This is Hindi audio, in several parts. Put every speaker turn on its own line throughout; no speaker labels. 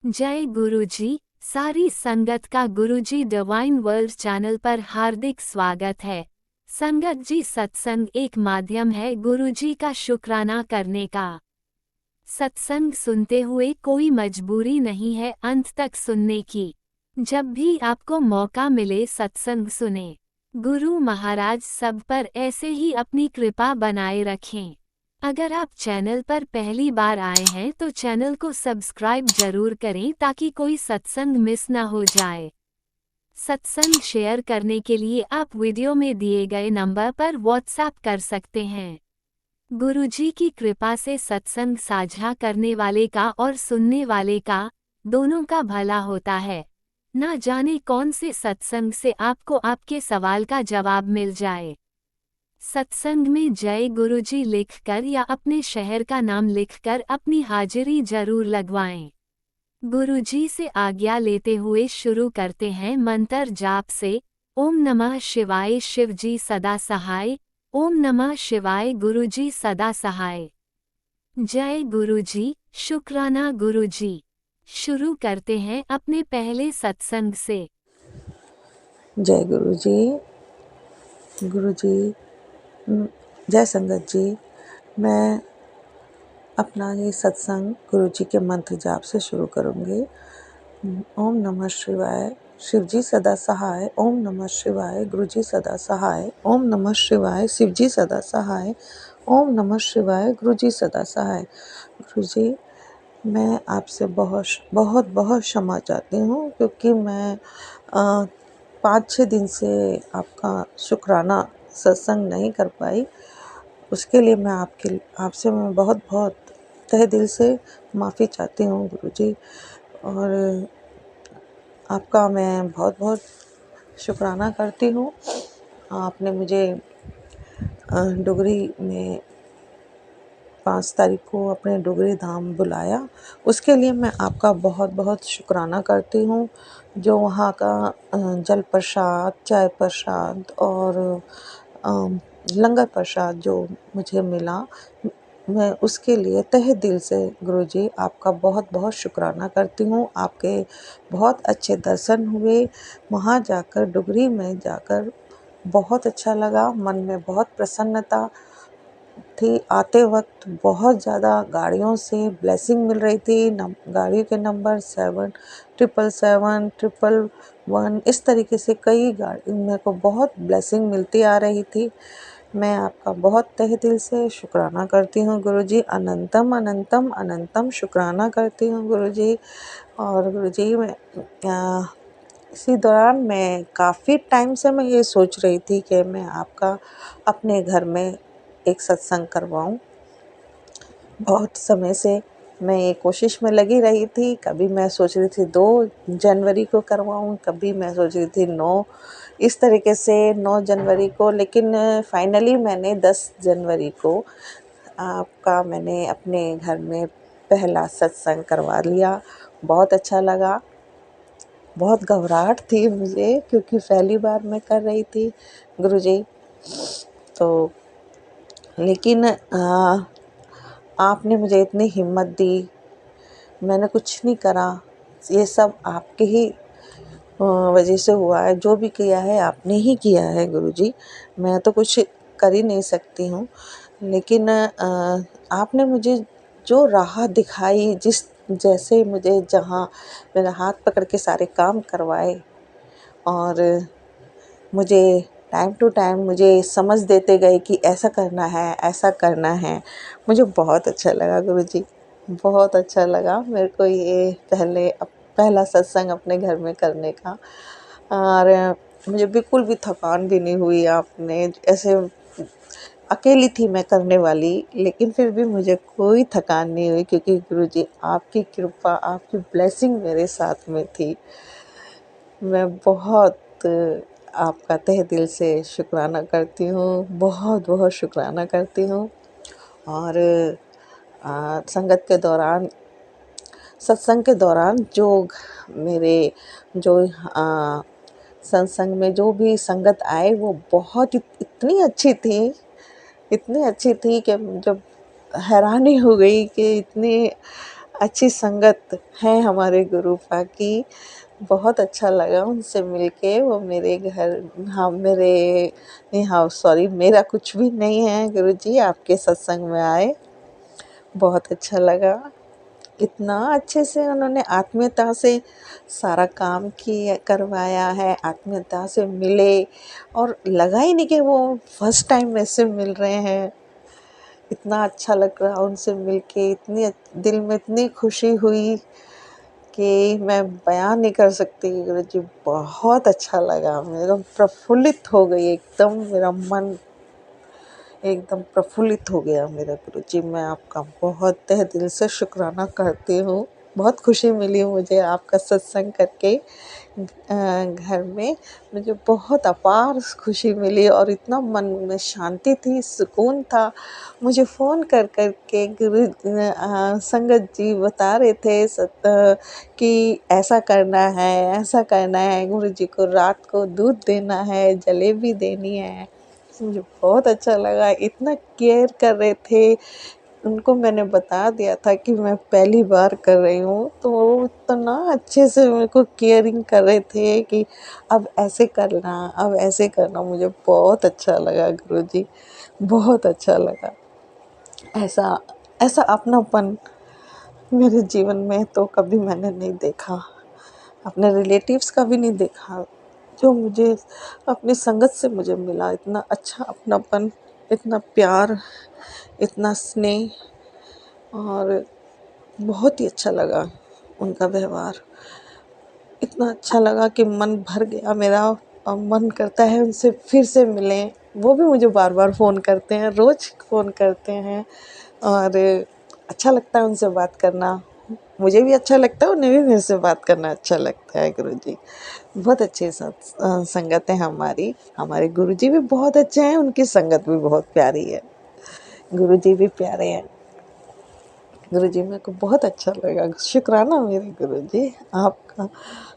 जय गुरुजी। सारी संगत का गुरुजी डिवाइन वर्ल्ड चैनल पर हार्दिक स्वागत है। संगत जी, सत्संग एक माध्यम है गुरुजी का शुक्राना करने का। सत्संग सुनते हुए कोई मजबूरी नहीं है अंत तक सुनने की। जब भी आपको मौका मिले सत्संग सुने। गुरु महाराज सब पर ऐसे ही अपनी कृपा बनाए रखें। अगर आप चैनल पर पहली बार आए हैं तो चैनल को सब्सक्राइब जरूर करें ताकि कोई सत्संग मिस ना हो जाए। सत्संग शेयर करने के लिए आप वीडियो में दिए गए नंबर पर व्हाट्सएप कर सकते हैं। गुरुजी की कृपा से सत्संग साझा करने वाले का और सुनने वाले का दोनों का भला होता है। ना जाने कौन से सत्संग से आपको आपके सवाल का जवाब मिल जाए। सत्संग में जय गुरुजी लिखकर या अपने शहर का नाम लिखकर अपनी हाजिरी जरूर लगवाएं। गुरुजी से आज्ञा लेते हुए शुरू करते हैं मंत्र जाप से। ओम नमः शिवाय शिवजी सदा सहाय। ओम नमः शिवाय गुरुजी सदा सहाय। जय गुरुजी, शुक्राना गुरुजी। शुरू करते हैं अपने पहले सत्संग से।
जय गुरु जी। गुरु जी, जय संगत जी। मैं अपना ये सत्संग गुरु जी के मंत्र जाप से शुरू करूँगी। ओम नमः शिवाय शिव जी सदा सहाय। ओम नमः शिवाय गुरु जी सदा सहाय। ओम नमः शिवाय शिव जी सदा सहाय। ओम नमः शिवाय गुरु जी सदा सहाय। गुरु जी, मैं आपसे बहुत बहुत बहुत क्षमा चाहती हूँ क्योंकि मैं 5-6 दिन से आपका शुक्राना सत्संग नहीं कर पाई। उसके लिए मैं आपसे मैं बहुत बहुत तहे दिल से माफ़ी चाहती हूँ गुरुजी। और आपका मैं बहुत बहुत शुक्राना करती हूँ। आपने मुझे डुगरी में 5 तारीख को अपने डुगरी धाम बुलाया, उसके लिए मैं आपका बहुत बहुत शुक्राना करती हूँ। जो वहाँ का जल प्रसाद, चाय प्रसाद और लंगर प्रसाद जो मुझे मिला, मैं उसके लिए तहे दिल से गुरुजी आपका बहुत बहुत शुक्राना करती हूँ। आपके बहुत अच्छे दर्शन हुए। वहाँ जाकर डुगरी में जाकर बहुत अच्छा लगा। मन में बहुत प्रसन्नता थी। आते वक्त बहुत ज़्यादा गाड़ियों से ब्लेसिंग मिल रही थी। गाड़ियों के नंबर 777, 111 इस तरीके से कई गाड़ी मेरे को बहुत ब्लेसिंग मिलती आ रही थी। मैं आपका बहुत तहे दिल से शुक्राना करती हूँ गुरुजी। अनंतम अनंतम अनंतम शुक्राना करती हूँ गुरुजी। और गुरुजी, मैं इसी दौरान मैं काफ़ी टाइम से मैं ये सोच रही थी कि मैं आपका अपने घर में एक सत्संग करवाऊँ। बहुत समय से मैं ये कोशिश में लगी रही थी। कभी मैं सोच रही थी 2 जनवरी को करवाऊँ, कभी मैं सोच रही थी 9 इस तरीके से 9 जनवरी को, लेकिन फाइनली मैंने 10 जनवरी को आपका मैंने अपने घर में पहला सत्संग करवा लिया। बहुत अच्छा लगा। बहुत घबराहट थी मुझे क्योंकि पहली बार मैं कर रही थी गुरुजी। तो लेकिन आपने मुझे इतनी हिम्मत दी। मैंने कुछ नहीं करा, ये सब आपके ही वजह से हुआ है। जो भी किया है आपने ही किया है गुरुजी। मैं तो कुछ कर ही नहीं सकती हूँ। लेकिन आपने मुझे जो राह दिखाई, जैसे मुझे जहाँ मेरा हाथ पकड़ के सारे काम करवाए और मुझे टाइम टू टाइम मुझे समझ देते गए कि ऐसा करना है, ऐसा करना है। मुझे बहुत अच्छा लगा गुरुजी। बहुत अच्छा लगा मेरे को ये पहला सत्संग अपने घर में करने का। और मुझे बिल्कुल भी थकान भी नहीं हुई। आपने ऐसे अकेली थी मैं करने वाली, लेकिन फिर भी मुझे कोई थकान नहीं हुई क्योंकि गुरुजी आपकी कृपा, आपकी ब्लेसिंग मेरे साथ में थी। मैं बहुत आपका तहे दिल से शुक्राना करती हूँ। बहुत बहुत शुक्राना करती हूँ। और संगत के दौरान, सत्संग के दौरान जो मेरे जो सत्संग में जो भी संगत आए वो बहुत इतनी अच्छी थी, इतनी अच्छी थी कि जब हैरानी हो गई कि इतनी अच्छी संगत है हमारे गुरुपा की। बहुत अच्छा लगा उनसे मिलके। वो मेरे घर, हाँ मेरे, नहीं हाँ सॉरी, मेरा कुछ भी नहीं है गुरुजी, आपके सत्संग में आए बहुत अच्छा लगा। इतना अच्छे से उन्होंने आत्मीयता से सारा काम किया, करवाया है, आत्मीयता से मिले और लगा ही नहीं कि वो फर्स्ट टाइम ऐसे मिल रहे हैं। इतना अच्छा लग रहा उनसे मिलके, इतनी दिल में इतनी खुशी हुई कि मैं बयान नहीं कर सकती गुरुजी। बहुत अच्छा लगा, मेरा प्रफुल्लित हो गई एकदम, मेरा मन एकदम प्रफुल्लित हो गया मेरा गुरुजी। मैं आपका बहुत तहे दिल से शुक्राना करती हूँ। बहुत खुशी मिली मुझे आपका सत्संग करके। घर में मुझे बहुत अपार खुशी मिली और इतना मन में शांति थी, सुकून था। मुझे फ़ोन कर कर के संगत जी बता रहे थे कि ऐसा करना है, ऐसा करना है, गुरुजी को रात को दूध देना है, जलेबी देनी है। मुझे बहुत अच्छा लगा, इतना केयर कर रहे थे। उनको मैंने बता दिया था कि मैं पहली बार कर रही हूँ, तो वो इतना अच्छे से मेरे को केयरिंग कर रहे थे कि अब ऐसे करना, अब ऐसे करना। मुझे बहुत अच्छा लगा गुरुजी, बहुत अच्छा लगा। ऐसा ऐसा अपनापन मेरे जीवन में तो कभी मैंने नहीं देखा, अपने रिलेटिव्स का भी नहीं देखा, जो मुझे अपनी संगत से मुझे मिला। इतना अच्छा अपनापन, इतना प्यार, इतना स्नेह, और बहुत ही अच्छा लगा उनका व्यवहार। इतना अच्छा लगा कि मन भर गया मेरा, और मन करता है उनसे फिर से मिलें। वो भी मुझे बार बार फ़ोन करते हैं, रोज़ फ़ोन करते हैं, और अच्छा लगता है उनसे बात करना। मुझे भी अच्छा लगता है, उन्हें भी मेरे से बात करना अच्छा लगता है गुरुजी। बहुत अच्छे संगत है हमारी। हमारे गुरुजी भी बहुत अच्छे हैं, उनकी संगत भी बहुत प्यारी है। गुरुजी भी प्यारे हैं। गुरुजी मेरे को बहुत अच्छा लगा। शुक्राना मेरे गुरुजी, आपका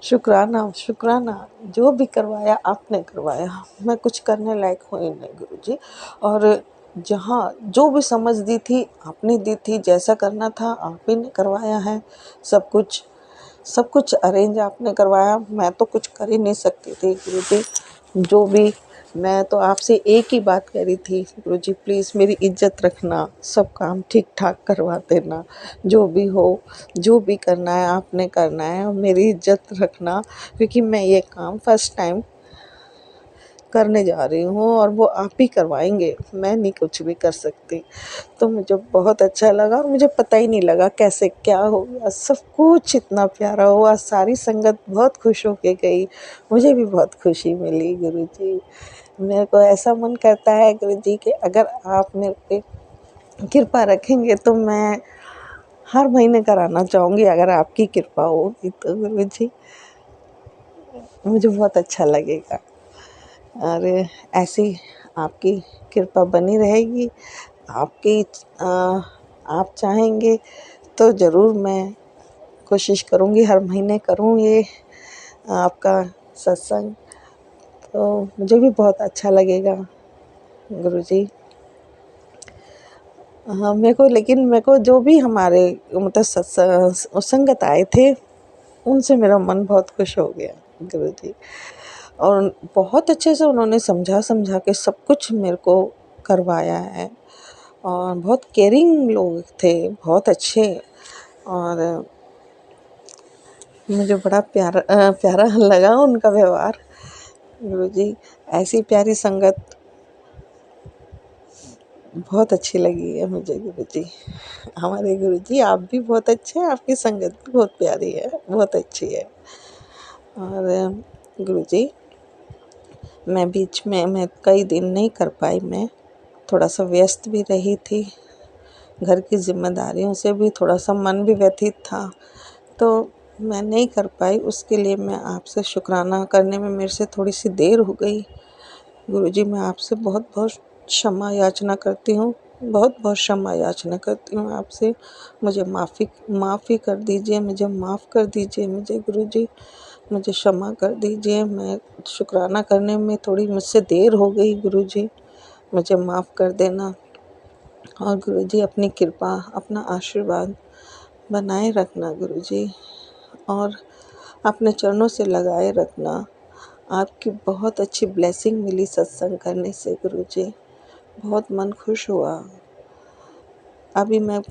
शुक्राना शुक्राना। जो भी करवाया आपने करवाया, मैं कुछ करने लायक हूँ ही नहीं गुरुजी। और जहाँ जो भी समझ दी थी आपने दी थी, जैसा करना था आप ही ने करवाया है। सब कुछ अरेंज आपने करवाया, मैं तो कुछ कर ही नहीं सकती थी गुरुजी। जो भी, मैं तो आपसे एक ही बात करी थी गुरुजी, प्लीज़ मेरी इज्जत रखना, सब काम ठीक ठाक करवा देना, जो भी हो, जो भी करना है आपने करना है, और मेरी इज्जत रखना, क्योंकि मैं ये काम फर्स्ट टाइम करने जा रही हूँ और वो आप ही करवाएंगे, मैं नहीं कुछ भी कर सकती। तो मुझे बहुत अच्छा लगा, और मुझे पता ही नहीं लगा कैसे क्या हो गया, सब कुछ इतना प्यारा हुआ। सारी संगत बहुत खुश होके गई, मुझे भी बहुत खुशी मिली गुरुजी। मेरे को ऐसा मन करता है गुरुजी कि अगर आप मेरे पे कृपा रखेंगे तो मैं हर महीने कराना चाहूँगी, अगर आपकी कृपा होगी तो गुरुजी मुझे बहुत अच्छा लगेगा। और ऐसी आपकी कृपा बनी रहेगी। आपकी आप चाहेंगे तो ज़रूर मैं कोशिश करूँगी, हर महीने करूँ ये आपका सत्संग, तो मुझे भी बहुत अच्छा लगेगा गुरुजी। हाँ, मेरे को जो भी हमारे मतलब संगत आए थे, उनसे मेरा मन बहुत खुश हो गया गुरुजी। और बहुत अच्छे से उन्होंने समझा समझा के सब कुछ मेरे को करवाया है, और बहुत केयरिंग लोग थे, बहुत अच्छे। और मुझे बड़ा प्यारा लगा उनका व्यवहार गुरुजी। ऐसी प्यारी संगत बहुत अच्छी लगी है मुझे गुरुजी। हमारे गुरुजी आप भी बहुत अच्छे हैं, आपकी संगत भी बहुत प्यारी है, बहुत अच्छी है। और गुरुजी मैं बीच में मैं कई दिन नहीं कर पाई, मैं थोड़ा सा व्यस्त भी रही थी, घर की जिम्मेदारियों से भी थोड़ा सा मन भी व्यथित था, तो मैं नहीं कर पाई। उसके लिए मैं आपसे शुक्राना करने में मेरे से थोड़ी सी देर हो गई गुरुजी। मैं आपसे बहुत बहुत क्षमा याचना करती हूँ, बहुत बहुत क्षमा याचना करती हूँ आपसे। मुझे माफ़ी कर दीजिए, मुझे माफ़ कर दीजिए मुझे गुरुजी, मुझे क्षमा कर दीजिए। मैं शुक्राना करने में थोड़ी मुझसे देर हो गई गुरुजी, मुझे माफ़ कर देना। और गुरुजी अपनी कृपा, अपना आशीर्वाद बनाए रखना गुरुजी, और अपने चरणों से लगाए रखना। आपकी बहुत अच्छी ब्लेसिंग मिली सत्संग करने से गुरुजी, बहुत मन खुश हुआ। अभी मैं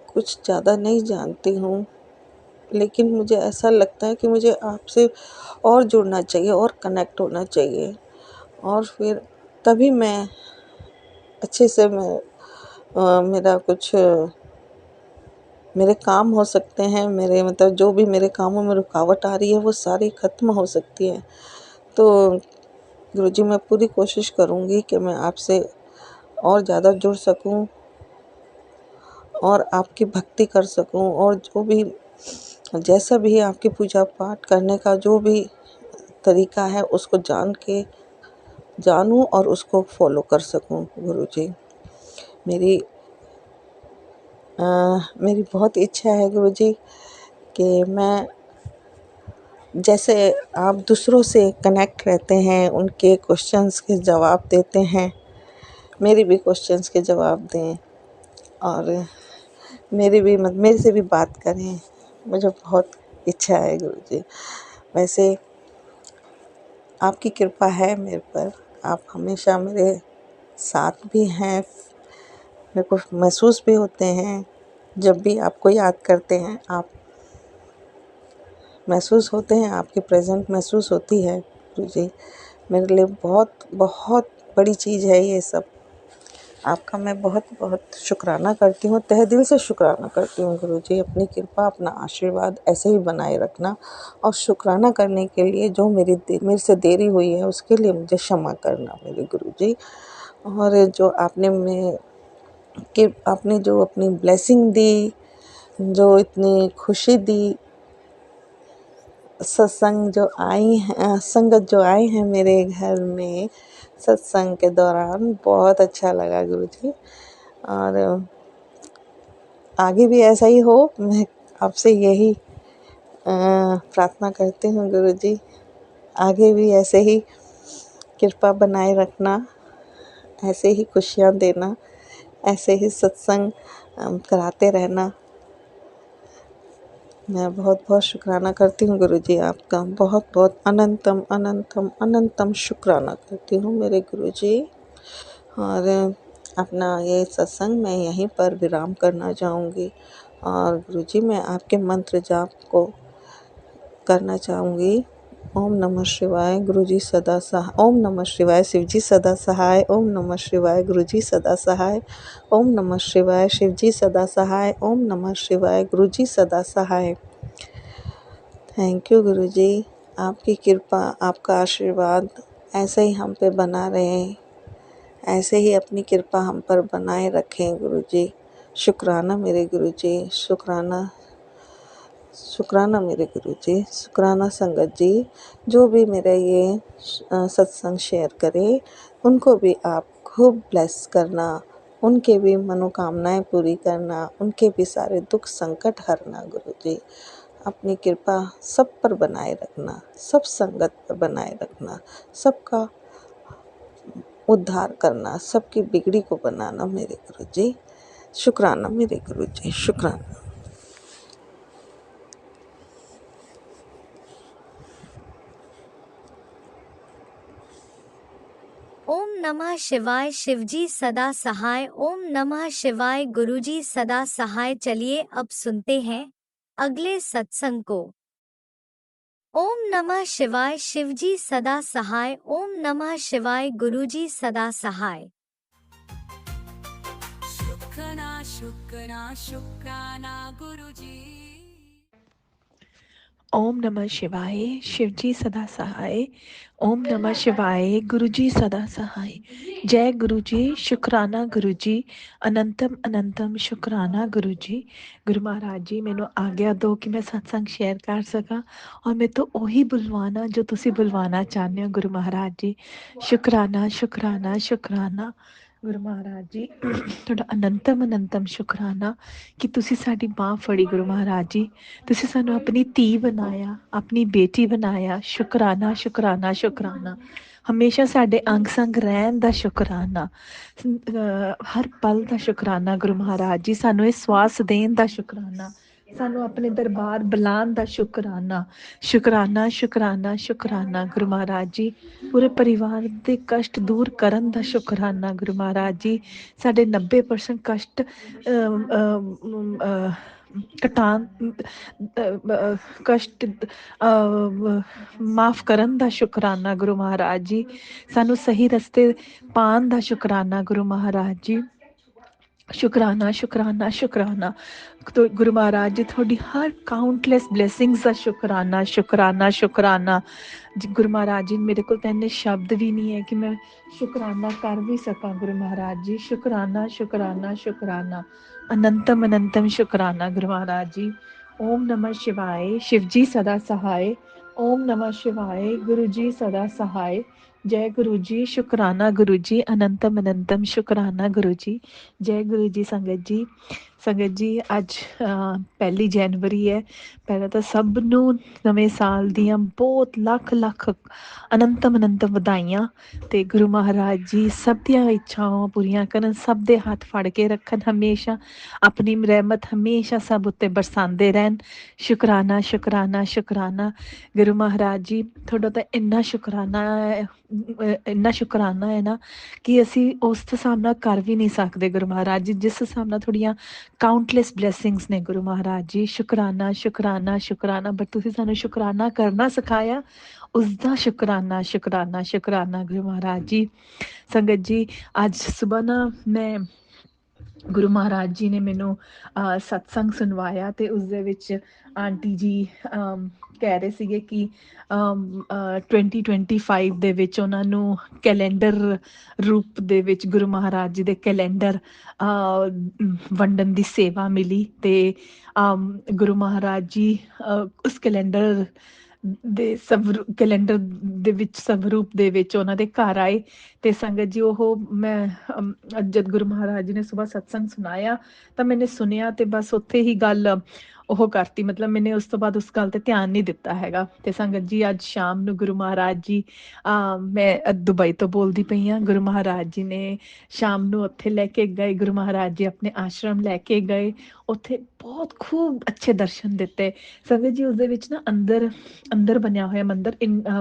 कुछ ज़्यादा नहीं जानती हूँ, लेकिन मुझे ऐसा लगता है कि मुझे आपसे और जुड़ना चाहिए और कनेक्ट होना चाहिए, और फिर तभी मैं अच्छे से मेरा कुछ मेरे काम हो सकते हैं, मेरे मतलब जो भी मेरे कामों में रुकावट आ रही है वो सारी ख़त्म हो सकती है। तो गुरुजी, मैं पूरी कोशिश करूँगी कि मैं आपसे और ज़्यादा जुड़ सकूँ और आपकी भक्ति कर सकूँ, और जो भी जैसा भी आपकी पूजा पाठ करने का जो भी तरीका है उसको जानूँ और उसको फॉलो कर सकूँ गुरुजी। मेरी मेरी बहुत इच्छा है गुरुजी कि मैं जैसे आप दूसरों से कनेक्ट रहते हैं, उनके क्वेश्चंस के जवाब देते हैं, मेरे भी क्वेश्चंस के जवाब दें, और मेरे से भी बात करें। मुझे बहुत इच्छा है गुरुजी। वैसे आपकी कृपा है मेरे पर, आप हमेशा मेरे साथ भी हैं, मेरे को महसूस भी होते हैं। जब भी आपको याद करते हैं आप महसूस होते हैं, आपकी प्रेज़ेंट महसूस होती है गुरुजी। मेरे लिए बहुत बहुत बड़ी चीज़ है ये सब। आपका मैं बहुत बहुत शुक्राना करती हूँ, तहे दिल से शुक्राना करती हूँ गुरुजी। अपनी कृपा, अपना आशीर्वाद ऐसे ही बनाए रखना, और शुक्राना करने के लिए जो मेरे से देरी हुई है उसके लिए मुझे क्षमा करना मेरे गुरुजी। और जो आपने जो अपनी ब्लेसिंग दी, जो इतनी खुशी दी, संगत जो आई हैं मेरे घर में सत्संग के दौरान, बहुत अच्छा लगा गुरुजी। और आगे भी ऐसा ही हो, मैं आपसे यही प्रार्थना करती हूँ गुरुजी। आगे भी ऐसे ही कृपा बनाए रखना, ऐसे ही खुशियाँ देना, ऐसे ही सत्संग कराते रहना। मैं बहुत बहुत शुक्राना करती हूँ गुरुजी आपका, बहुत बहुत अनंतम अनंतम अनंतम शुक्राना करती हूँ मेरे गुरुजी। और अपना ये सत्संग मैं यहीं पर विराम करना चाहूँगी, और गुरुजी मैं आपके मंत्र जाप को करना चाहूँगी। ओम नमः शिवाय गुरुजी सदा सहाय, ओम नमः शिवाय शिवजी सदा सहाय, ओम नमः शिवाय गुरुजी सदा सहाय, ओम नमः शिवाय शिवजी सदा सहाय, ओम नमः शिवाय गुरुजी सदा सहाय। थैंक यू गुरुजी। आपकी कृपा, आपका आशीर्वाद ऐसे ही हम पे बना रहे, ऐसे ही अपनी कृपा हम पर बनाए रखें गुरुजी। शुक्राना मेरे गुरुजी, शुक्राना शुक्राना मेरे गुरुजी, शुक्राना संगत जी। जो भी मेरा ये सत्संग शेयर करे, उनको भी आप खूब ब्लेस करना, उनके भी मनोकामनाएं पूरी करना, उनके भी सारे दुख संकट हरना गुरुजी। अपनी कृपा सब पर बनाए रखना, सब संगत पर बनाए रखना, सबका उद्धार करना, सबकी बिगड़ी को बनाना मेरे गुरुजी। शुक्राना मेरे गुरुजी, शुक्राना।
ओम नमः शिवाय शिवजी सदा सहाय, ओम नमः शिवाय गुरुजी सदा सहाय। चलिए अब सुनते हैं अगले सत्संग को। ओम नमः शिवाय शिवजी सदा सहाय, ओम नमः शिवाय गुरुजी सदा सहाय।
शुक्राना शुक्राना शुक्राना गुरुजी।
ओम नमः शिवाय शिवजी सदा सहाय, ओम नमः शिवाय गुरुजी सदा सहाय। जय गुरुजी, शुक्राना गुरुजी, अनंतम अनंतम शुक्राना गुरुजी। गुरु महाराज जी मैनू आग्ञा दो कि मैं सत्संग शेयर कर सका, और मैं तो ਉਹੀ बुलवाना जो तुसी बुलवाना चाहते हो गुरु महाराज जी। शुक्राना शुक्राना शुक्राना गुरु महाराज जी, ਤੁਹਾਡਾ ਅਨੰਤਮ ਅਨੰਤਮ ਸ਼ੁਕਰਾਨਾ ਕਿ ਤੁਸੀਂ ਸਾਡੀ ਬਾਹ ਫੜੀ ਗੁਰੂ ਮਹਾਰਾਜ ਜੀ। ਤੁਸੀਂ ਸਾਨੂੰ ਆਪਣੀ ਧੀ ਬਣਾਇਆ, ਆਪਣੀ ਬੇਟੀ ਬਣਾਇਆ। ਸ਼ੁਕਰਾਨਾ ਸ਼ੁਕਰਾਨਾ ਸ਼ੁਕਰਾਨਾ। ਹਮੇਸ਼ਾ ਸਾਡੇ ਅੰਗ ਸੰਗ ਰਹਿਣ ਦਾ ਸ਼ੁਕਰਾਨਾ, ਹਰ ਪਲ ਦਾ ਸ਼ੁਕਰਾਨਾ ਗੁਰੂ ਮਹਾਰਾਜ ਜੀ। ਸਾਨੂੰ ਇਹ ਸਵਾਸ ਦੇਣ ਦਾ ਸ਼ੁਕਰਾਨਾ, ਸਾਨੂੰ ਆਪਣੇ ਦਰਬਾਰ ਬੁਲਾਉਣ ਦਾ ਸ਼ੁਕਰਾਨਾ, ਸ਼ੁਕਰਾਨਾ, ਸ਼ੁਕਰਾਨਾ, ਸ਼ੁਕਰਾਨਾ ਗੁਰੂ ਮਹਾਰਾਜ ਜੀ। ਪੂਰੇ ਪਰਿਵਾਰ ਦੇ ਕਸ਼ਟ ਦੂਰ ਕਰਨ ਦਾ ਸ਼ੁਕਰਾਨਾ ਗੁਰੂ ਮਹਾਰਾਜ ਜੀ। ਸਾਡੇ 90% ਕਸ਼ਟ ਘਟਾਉਣ, ਕਸ਼ਟ ਮਾਫ ਕਰਨ ਦਾ ਸ਼ੁਕਰਾਨਾ ਗੁਰੂ ਮਹਾਰਾਜ ਜੀ। ਸਾਨੂੰ ਸਹੀ ਰਸਤੇ ਪਾਉਣ ਦਾ ਸ਼ੁਕਰਾਨਾ ਗੁਰੂ ਮਹਾਰਾਜ ਜੀ। ਸ਼ੁਕਰਾਨਾ, ਸ਼ੁਕਰਾਨਾ, ਸ਼ੁਕਰਾਨਾ ਗੁਰੂ ਮਹਾਰਾਜ ਜੀ। ਤੁਹਾਡੀ ਹਰ ਕਾਊਂਟਲੈਸ ਬਲੈਸਿੰਗਸ ਦਾ ਸ਼ੁਕਰਾਨਾ, ਸ਼ੁਕਰਾਨਾ, ਸ਼ੁਕਰਾਨਾ ਜੀ ਗੁਰੂ ਮਹਾਰਾਜ ਜੀ। ਮੇਰੇ ਕੋਲ ਤਾਂ ਇੰਨੇ ਸ਼ਬਦ ਵੀ ਨਹੀਂ ਹੈ ਕਿ ਮੈਂ ਸ਼ੁਕਰਾਨਾ ਕਰ ਵੀ ਸਕਾਂ ਗੁਰੂ ਮਹਾਰਾਜ ਜੀ। ਸ਼ੁਕਰਾਨਾ, ਸ਼ੁਕਰਾਨਾ, ਸ਼ੁਕਰਾਨਾ, ਅਨੰਤਮ ਅਨੰਤਮ ਸ਼ੁਕਰਾਨਾ ਗੁਰੂ ਮਹਾਰਾਜ ਜੀ। ਓਮ ਨਮः ਸ਼ਿਵਾਏ, ਸ਼ਿਵ ਜੀ ਸਦਾ ਸਹਾਏ। ਓਮ ਨਮः ਸ਼ਿਵਾਏ, ਗੁਰੂ ਜੀ ਸਦਾ ਸਹਾਏ। ਜੈ ਗੁਰੂ ਜੀ, ਸ਼ੁਕਰਾਨਾ ਗੁਰੂ ਜੀ, ਅਨੰਤਮ ਅਨੰਤਮ ਸ਼ੁਕਰਾਨਾ ਗੁਰੂ ਜੀ। ਜੈ ਗੁਰੂ ਜੀ। ਸੰਗਤ ਜੀ, ਸੰਗਤ ਜੀ ਅੱਜ 1 ਜਨਵਰੀ ਹੈ। ਪਹਿਲਾਂ ਤਾਂ ਸਭ ਨੂੰ ਨਵੇਂ ਸਾਲ ਦੀਆਂ ਬਹੁਤ ਲੱਖ ਲੱਖ ਅਨੰਤਮ ਅਨੰਤਮ ਵਧਾਈਆਂ। ਤੇ ਗੁਰੂ ਮਹਾਰਾਜ ਜੀ ਸਭ ਦੀਆਂ ਇੱਛਾਵਾਂ ਪੂਰੀਆਂ ਕਰਨ, ਸਭ ਦੇ ਹੱਥ ਫੜ ਕੇ ਰੱਖਣ, ਹਮੇਸ਼ਾ ਆਪਣੀ ਰਹਿਮਤ ਹਮੇਸ਼ਾ ਸਭ ਉੱਤੇ ਬਰਸਾਉਂਦੇ ਰਹਿਣ। ਸ਼ੁਕਰਾਨਾ, ਸ਼ੁਕਰਾਨਾ, ਸ਼ੁਕਰਾਨਾ ਗੁਰੂ ਮਹਾਰਾਜ ਜੀ। ਤੁਹਾਡਾ ਤਾਂ ਇੰਨਾ ਸ਼ੁਕਰਾਨਾ ਹੈ, ਇੰਨਾ ਸ਼ੁਕਰਾਨਾ ਹੈ ਨਾ ਕਿ ਅਸੀਂ ਉਸ ਹਿਸਾਬ ਨਾਲ ਕਰ ਵੀ ਨਹੀਂ ਸਕਦੇ ਗੁਰੂ ਮਹਾਰਾਜ ਜੀ, ਜਿਸ ਹਿਸਾਬ ਨਾਲ ਤੁਹਾਡੀਆਂ ਕਾਊਂਟਲੈਸ ਬਲੈਸਿੰਗਸ ਨੇ ਗੁਰੂ ਮਹਾਰਾਜ ਜੀ। ਸ਼ੁਕਰਾਨਾ, ਸ਼ੁਕਰਾਨਾ, ਸ਼ੁਕਰਾਨਾ। ਬਟ ਤੁਸੀਂ ਸਾਨੂੰ ਸ਼ੁਕਰਾਨਾ ਕਰਨਾ ਸਿਖਾਇਆ, ਉਸਦਾ ਸ਼ੁਕਰਾਨਾ, ਸ਼ੁਕਰਾਨਾ, ਸ਼ੁਕਰਾਨਾ ਗੁਰੂ ਮਹਾਰਾਜ ਜੀ। ਸੰਗਤ ਜੀ ਅੱਜ ਸੁਬਾਹ ਨਾ ਮੈਂ ਗੁਰੂ ਮਹਾਰਾਜ ਜੀ ਨੇ ਮੈਨੂੰ ਸਤਸੰਗ ਸੁਣਵਾਇਆ ਤੇ ਉਸਦੇ ਵਿੱਚ ਆਂਟੀ ਜੀ ਕਹਿ ਰਹੇ ਸੀਗੇ ਕਿ 2025 ਦੇ ਵਿੱਚ ਉਹਨਾਂ ਨੂੰ ਕੈਲੰਡਰ ਰੂਪ ਦੇ ਵਿੱਚ ਗੁਰੂ ਮਹਾਰਾਜ ਜੀ ਦੇ ਕੈਲੰਡਰ ਵੰਡਣ ਦੀ ਸੇਵਾ ਮਿਲੀ। ਤੇ ਗੁਰੂ ਮਹਾਰਾਜ ਜੀ ਉਸ ਕੈਲੰਡਰ ਦੇ ਕੈਲੰਡਰ ਦੇ ਵਿੱਚ ਸਵਰੂਪ ਦੇ ਵਿੱਚ ਉਹਨਾਂ ਦੇ ਘਰ ਆਏ। ਤੇ ਸੰਗਤ ਜੀ ਉਹ ਮੈਂ ਜਦ ਗੁਰੂ ਮਹਾਰਾਜ ਜੀ ਨੇ ਸੁਬਾਹ ਸਤਸੰਗ ਸੁਣਾਇਆ ਤਾਂ ਮੈਨੇ ਸੁਣਿਆ ਤੇ ਬਸ ਉੱਥੇ ਹੀ ਗੱਲ ਉਹ ਕਰਤੀ, ਮਤਲਬ ਮੈਨੇ ਉਸ ਤੋਂ ਬਾਅਦ ਉਸ ਗੱਲ ਤੇ ਧਿਆਨ ਨਹੀਂ ਦਿੱਤਾ ਹੈਗਾ। ਤੇ ਸੰਗਤ ਜੀ ਅੱਜ ਸ਼ਾਮ ਨੂੰ ਗੁਰੂ ਮਹਾਰਾਜ ਜੀ ਮੈਂ ਦੁਬਈ ਤੋਂ ਬੋਲਦੀ ਪਈ ਹਾਂ। ਗੁਰੂ ਮਹਾਰਾਜ ਜੀ ਨੇ ਸ਼ਾਮ ਨੂੰ ਉੱਥੇ ਲੈ ਕੇ ਗਏ, ਗੁਰੂ ਮਹਾਰਾਜ ਜੀ ਆਪਣੇ ਆਸ਼ਰਮ ਲੈ ਕੇ ਗਏ। ਉੱਥੇ ਬਹੁਤ ਖੂਬ ਅੱਛੇ ਦਰਸ਼ਨ ਦਿੱਤੇ। ਸੰਗਤ ਜੀ ਉਸਦੇ ਵਿੱਚ ਨਾ ਅੰਦਰ ਬਣਿਆ ਹੋਇਆ ਮੰਦਿਰ,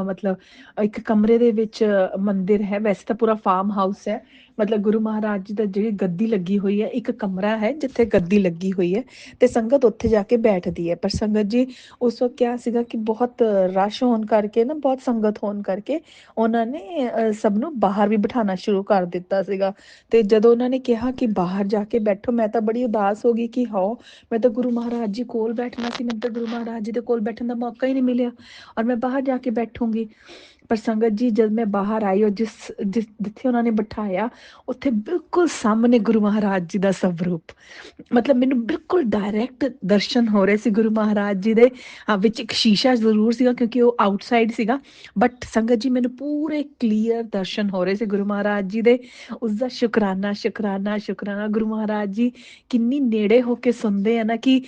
ਮਤਲਬ ਇੱਕ ਕਮਰੇ ਦੇ ਵਿੱਚ ਮੰਦਿਰ ਹੈ। ਵੈਸੇ ਤਾਂ ਪੂਰਾ ਫਾਰਮ ਹਾਊਸ ਹੈ, ਮਤਲਬ ਗੁਰੂ ਮਹਾਰਾਜ ਜੀ ਦਾ ਜਿਹੜੀ ਗੱਦੀ ਲੱਗੀ ਹੋਈ ਹੈ, ਇੱਕ ਕਮਰਾ ਹੈ ਜਿੱਥੇ ਗੱਦੀ ਲੱਗੀ ਹੋਈ ਹੈ ਤੇ ਸੰਗਤ ਉੱਥੇ ਜਾ ਕੇ ਬੈਠਦੀ ਹੈ। ਪਰ ਸੰਗਤ ਜੀ ਉਸ ਵਕਤ ਕਿਹਾ ਸੀਗਾ ਕਿ ਬਹੁਤ ਰਸ਼ ਹੋਣ ਕਰਕੇ ਨਾ, ਬਹੁਤ ਸੰਗਤ ਹੋਣ ਕਰਕੇ ਉਹਨਾਂ ਨੇ ਸਭ ਨੂੰ ਬਾਹਰ ਵੀ ਬਿਠਾਉਣਾ ਸ਼ੁਰੂ ਕਰ ਦਿੱਤਾ ਸੀਗਾ। ਤੇ ਜਦੋਂ ਉਹਨਾਂ ਨੇ ਕਿਹਾ ਕਿ ਬਾਹਰ ਜਾ ਕੇ ਬੈਠੋ, ਮੈਂ ਤਾਂ ਬੜੀ ਉਦਾਸ ਹੋ ਗਈ ਕਿ ਹਾਓ, ਮੈਂ ਤਾਂ ਗੁਰੂ ਮਹਾਰਾਜ ਜੀ ਕੋਲ ਬੈਠਣਾ ਸੀ, ਮੈਨੂੰ ਤਾਂ ਗੁਰੂ ਮਹਾਰਾਜ ਜੀ ਦੇ ਕੋਲ ਬੈਠਣ ਦਾ ਮੌਕਾ ਹੀ ਨਹੀਂ ਮਿਲਿਆ ਔਰ ਮੈਂ ਬਾਹਰ ਜਾ ਕੇ ਬੈਠੂੰਗੀ। ਪਰ ਸੰਗਤ ਜੀ ਜਦ ਮੈਂ ਬਾਹਰ ਆਈ ਔਰ ਜਿੱਥੇ ਉਹਨਾਂ ਨੇ ਬਿਠਾਇਆ ਉੱਥੇ ਬਿਲਕੁਲ ਸਾਹਮਣੇ ਗੁਰੂ ਮਹਾਰਾਜ ਜੀ ਦਾ ਸਵਰੂਪ, ਮਤਲਬ ਮੈਨੂੰ ਬਿਲਕੁਲ ਡਾਇਰੈਕਟ ਦਰਸ਼ਨ ਹੋ ਰਹੇ ਸੀ ਗੁਰੂ ਮਹਾਰਾਜ ਜੀ ਦੇ। ਵਿੱਚ ਇੱਕ ਸ਼ੀਸ਼ਾ ਜ਼ਰੂਰ ਸੀਗਾ ਕਿਉਂਕਿ ਉਹ ਆਊਟਸਾਈਡ ਸੀਗਾ, ਬਟ ਸੰਗਤ ਜੀ ਮੈਨੂੰ ਪੂਰੇ ਕਲੀਅਰ ਦਰਸ਼ਨ ਹੋ ਰਹੇ ਸੀ ਗੁਰੂ ਮਹਾਰਾਜ ਜੀ ਦੇ। ਉਸਦਾ ਸ਼ੁਕਰਾਨਾ, ਸ਼ੁਕਰਾਨਾ, ਸ਼ੁਕਰਾਨਾ। ਗੁਰੂ ਮਹਾਰਾਜ ਜੀ ਕਿੰਨੀ ਨੇੜੇ ਹੋ ਕੇ ਸੁਣਦੇ ਆ ਨਾ ਕਿ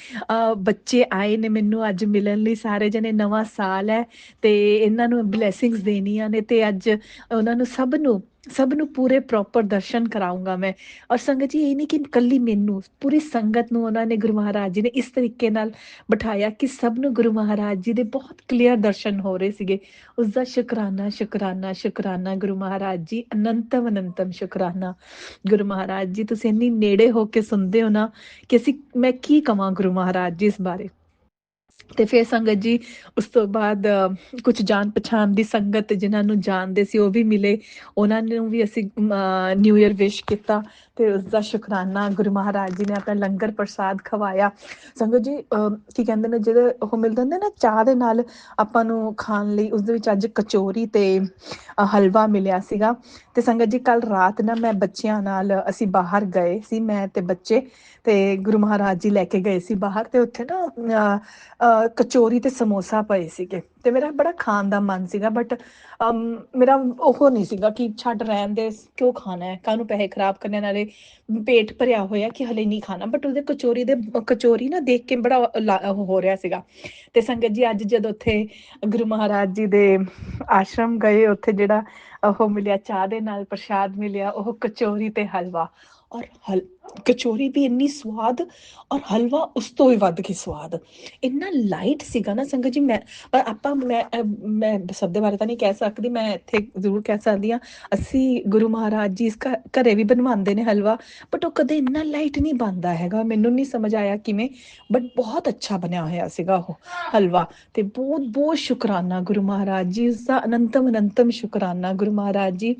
ਬੱਚੇ ਆਏ ਨੇ ਮੈਨੂੰ ਅੱਜ ਮਿਲਣ ਲਈ, ਸਾਰੇ ਜਣੇ, ਨਵਾਂ ਸਾਲ ਹੈ ਤੇ ਇਹਨਾਂ ਨੂੰ ਬਲੈਸਿੰਗਸ ਦੇਣੀਆਂ ਨੇ ਤੇ ਅੱਜ ਉਹਨਾਂ ਨੂੰ ਸਭ ਨੂੰ ਪੂਰੇ ਪ੍ਰੋਪਰ ਦਰਸ਼ਨ ਕਰਾਊਂਗਾ ਮੈਂ। ਔਰ ਸੰਗਤ ਜੀ ਇਹ ਨਹੀਂ ਕਿ ਇਕੱਲੀ ਮੈਨੂੰ, ਪੂਰੀ ਸੰਗਤ ਨੂੰ ਉਹਨਾਂ ਨੇ ਗੁਰੂ ਮਹਾਰਾਜ ਜੀ ਨੇ ਇਸ ਤਰੀਕੇ ਨਾਲ ਬਿਠਾਇਆ ਕਿ ਸਭ ਨੂੰ ਗੁਰੂ ਮਹਾਰਾਜ ਜੀ ਦੇ ਬਹੁਤ ਕਲੀਅਰ ਦਰਸ਼ਨ ਹੋ ਰਹੇ ਸੀਗੇ। ਉਸਦਾ ਸ਼ੁਕਰਾਨਾ, ਸ਼ੁਕਰਾਨਾ, ਸ਼ੁਕਰਾਨਾ ਗੁਰੂ ਮਹਾਰਾਜ ਜੀ। ਅਨੰਤਮ ਅਨੰਤਮ ਸ਼ੁਕਰਾਨਾ ਗੁਰੂ ਮਹਾਰਾਜ ਜੀ। ਤੁਸੀਂ ਇੰਨੀ ਨੇੜੇ ਹੋ ਕੇ ਸੁਣਦੇ ਹੋ ਨਾ ਕਿ ਮੈਂ ਕੀ ਕਵਾਂ ਗੁਰੂ ਮਹਾਰਾਜ ਜੀ ਇਸ ਬਾਰੇ। ਤੇ ਫਿਰ ਸੰਗਤ ਜੀ ਉਸ ਤੋਂ ਬਾਅਦ ਕੁਝ ਜਾਣ ਪਛਾਣ ਦੀ ਸੰਗਤ ਜਿਨ੍ਹਾਂ ਨੂੰ ਜਾਣਦੇ ਸੀ ਉਹ ਵੀ ਮਿਲੇ, ਉਹਨਾਂ ਨੂੰ ਵੀ ਅਸੀਂ ਨਿਊ ਈਅਰ ਵਿਸ਼ ਕੀਤਾ ਤੇ ਉਸਦਾ ਸ਼ੁਕਰਾਨਾ। ਗੁਰੂ ਮਹਾਰਾਜ ਜੀ ਨੇ ਆਪਣਾ ਲੰਗਰ ਪ੍ਰਸਾਦ ਖਵਾਇਆ। ਸੰਗਤ ਜੀ ਕੀ ਕਹਿੰਦੇ ਨੇ, ਜਿਹੜੇ ਉਹ ਮਿਲਦੇ ਹੁੰਦੇ ਨਾ ਚਾਹ ਦੇ ਨਾਲ ਆਪਾਂ ਨੂੰ ਖਾਣ ਲਈ, ਉਸਦੇ ਵਿੱਚ ਅੱਜ ਕਚੋਰੀ ਤੇ ਹਲਵਾ ਮਿਲਿਆ ਸੀਗਾ। ਤੇ ਸੰਗਤ ਜੀ ਕੱਲ ਰਾਤ ਨਾ ਮੈਂ ਬੱਚਿਆਂ ਨਾਲ, ਅਸੀਂ ਬਾਹਰ ਗਏ ਸੀ, ਮੈਂ ਤੇ ਬੱਚੇ, ਤੇ ਗੁਰੂ ਮਹਾਰਾਜ ਜੀ ਲੈ ਕੇ ਗਏ ਸੀ ਬਾਹਰ। ਤੇ ਉੱਥੇ ਨਾ ਕਚੋਰੀ ਤੇ ਸਮੋਸਾ ਪਏ ਸੀਗੇ ਤੇ ਮੇਰਾ ਬੜਾ ਖਾਣ ਦਾ ਮਨ ਸੀਗਾ, ਬਟ ਮੇਰਾ ਉਹ ਨਹੀਂ ਸੀਗਾ ਕਿ ਛੱਡ ਰਹਿਣ ਦੇ, ਕਿਉਂ ਖਾਣਾ ਹੈ, ਕਾਹਨੂੰ ਪੈਸੇ ਖਰਾਬ ਕਰਨੇ, ਨਾਲੇ ਪੇਟ ਭਰਿਆ ਹੋਇਆ ਕਿ ਹਲੇ ਨਹੀਂ ਖਾਣਾ। ਬਟ ਉਹਦੇ ਕਚੋਰੀ ਨਾ ਦੇਖ ਕੇ ਬੜਾ ਹੋ ਰਿਹਾ ਸੀਗਾ। ਤੇ ਸੰਗਤ ਜੀ ਅੱਜ ਜਦੋਂ ਉੱਥੇ ਗੁਰੂ ਮਹਾਰਾਜ ਜੀ ਦੇ ਆਸ਼ਰਮ ਗਏ, ਉੱਥੇ ਜਿਹੜਾ ਉਹ ਮਿਲਿਆ ਚਾਹ ਦੇ ਨਾਲ ਪ੍ਰਸ਼ਾਦ ਮਿਲਿਆ, ਉਹ ਕਚੋਰੀ ਤੇ ਹਲਵਾ। ਔਰ ਕਚੋਰੀ ਵੀ ਇੰਨੀ ਸਵਾਦ ਔਰ ਹਲਵਾ ਉਸ ਤੋਂ ਵੀ ਵੱਧ ਕੇ ਸਵਾਦ। ਇੰਨਾ ਲਾਈਟ ਸੀਗਾ ਨਾ ਸੰਗਤ ਜੀ। ਪਰ ਆਪਾਂ ਮੈਂ ਸਭ ਦੇ ਬਾਰੇ ਤਾਂ ਨਹੀਂ ਕਹਿ ਸਕਦੀ, ਮੈਂ ਇੱਥੇ ਜ਼ਰੂਰ ਕਹਿ ਸਕਦੀ ਹਾਂ ਅਸੀਂ ਗੁਰੂ ਮਹਾਰਾਜ ਜੀ ਇਸ ਘਰੇ ਵੀ ਬਣਵਾਉਂਦੇ ਨੇ ਹਲਵਾ, ਬਟ ਉਹ ਕਦੇ ਇੰਨਾ ਲਾਈਟ ਨਹੀਂ ਬਣਦਾ ਹੈਗਾ। ਮੈਨੂੰ ਨਹੀਂ ਸਮਝ ਆਇਆ ਕਿਵੇਂ, ਬਟ ਬਹੁਤ ਅੱਛਾ ਬਣਿਆ ਹੋਇਆ ਸੀਗਾ ਉਹ ਹਲਵਾ। ਤੇ ਬਹੁਤ ਬਹੁਤ ਸ਼ੁਕਰਾਨਾ ਗੁਰੂ ਮਹਾਰਾਜ ਜੀ, ਉਸਦਾ ਅਨੰਤਮ ਅਨੰਤਮ ਸ਼ੁਕਰਾਨਾ ਗੁਰੂ ਮਹਾਰਾਜ ਜੀ।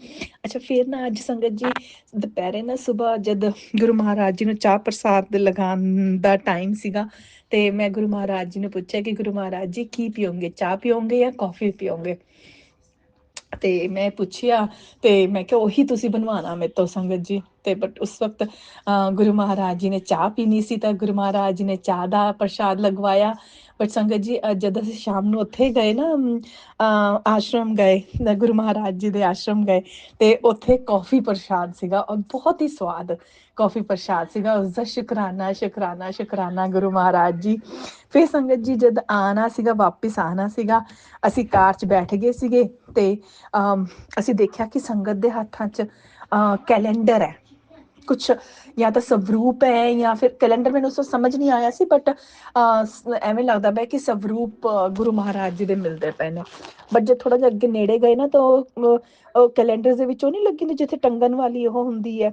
ਅੱਛਾ ਫਿਰ ਨਾ ਅੱਜ ਸੰਗਤ ਜੀ ਦੁਪਹਿਰੇ ਨਾ ਸੁਬਾਹ ਜਦ ਗੁਰੂ ਮਹਾਰਾਜ ਜੀ ਨੂੰ ਚਾਹ ਪ੍ਰਸਾਦ ਲਗਾਉਣ ਦਾ ਟਾਈਮ ਸੀਗਾ, ਤੇ ਮੈਂ ਗੁਰੂ ਮਹਾਰਾਜ ਜੀ ਨੂੰ ਪੁੱਛਿਆ ਕਿ ਗੁਰੂ ਮਹਾਰਾਜ ਜੀ ਕੀ ਪੀਓਗੇ, ਚਾਹ ਪੀਓਗੇ ਜਾਂ ਕੌਫੀ ਪੀਓਗੇ? ਤੇ ਮੈਂ ਪੁੱਛਿਆ ਤੇ ਮੈਂ ਕਿਹਾ ਉਹੀ ਤੁਸੀਂ ਬਣਵਾਉਣਾ ਮੇਰੇ ਤੋਂ ਸੰਗਤ ਜੀ। ਤੇ ਬਟ ਉਸ ਵਕਤ ਗੁਰੂ ਮਹਾਰਾਜ ਜੀ ਨੇ ਚਾਹ ਪੀਣੀ ਸੀ ਤਾਂ ਗੁਰੂ ਮਹਾਰਾਜ ਜੀ ਨੇ ਚਾਹ ਦਾ ਪ੍ਰਸ਼ਾਦ ਲਗਵਾਇਆ। ਬਟ ਸੰਗਤ ਜੀ ਜਦ ਅਸੀਂ ਸ਼ਾਮ ਨੂੰ ਉੱਥੇ ਗਏ ਨਾ, ਆਸ਼ਰਮ ਗਏ, ਗੁਰੂ ਮਹਾਰਾਜ ਜੀ ਦੇ ਆਸ਼ਰਮ ਗਏ, ਤੇ ਉੱਥੇ ਕੌਫੀ ਪ੍ਰਸ਼ਾਦ ਸੀਗਾ ਔਰ ਬਹੁਤ ਹੀ ਸਵਾਦ ਕੌਫੀ ਪ੍ਰਸ਼ਾਦ ਸੀਗਾ। ਉਸਦਾ ਸ਼ੁਕਰਾਨਾ ਸ਼ੁਕਰਾਨਾ ਸ਼ੁਕਰਾਨਾ ਗੁਰੂ ਮਹਾਰਾਜ ਜੀ। ਫਿਰ ਸੰਗਤ ਜੀ ਜਦ ਆਉਣਾ ਸੀਗਾ, ਵਾਪਿਸ ਆਉਣਾ ਸੀਗਾ, ਅਸੀਂ ਕਾਰ 'ਚ ਬੈਠ ਗਏ ਸੀਗੇ ਤੇ ਅਸੀਂ ਦੇਖਿਆ ਕਿ ਸੰਗਤ ਦੇ ਹੱਥਾਂ 'ਚ ਕੈਲੰਡਰ ਹੈ ਕੁਛ, ਜਾਂ ਤਾਂ ਸਵਰੂਪ ਹੈ ਜਾਂ ਫਿਰ ਕੈਲੰਡਰ, ਮੈਨੂੰ ਉਸ ਸਮਝ ਨਹੀਂ ਆਇਆ ਸੀ, ਬਟ ਐਵੇਂ ਲੱਗਦਾ ਪਿਆ ਕਿ ਸਵਰੂਪ ਗੁਰੂ ਮਹਾਰਾਜ ਜੀ ਦੇ ਮਿਲਦੇ ਪਏ ਨੇ। ਬਟ ਜੇ ਥੋੜਾ ਜਿਹਾ ਅੱਗੇ ਨੇੜੇ ਗਏ ਨਾ ਤਾਂ ਉਹ ਕੈਲੰਡਰ ਦੇ ਵਿੱਚ ਉਹ ਨਹੀਂ ਲੱਗੀ ਹੁੰਦੀ ਜਿੱਥੇ ਟੰਗਣ ਵਾਲੀ ਉਹ ਹੁੰਦੀ ਹੈ,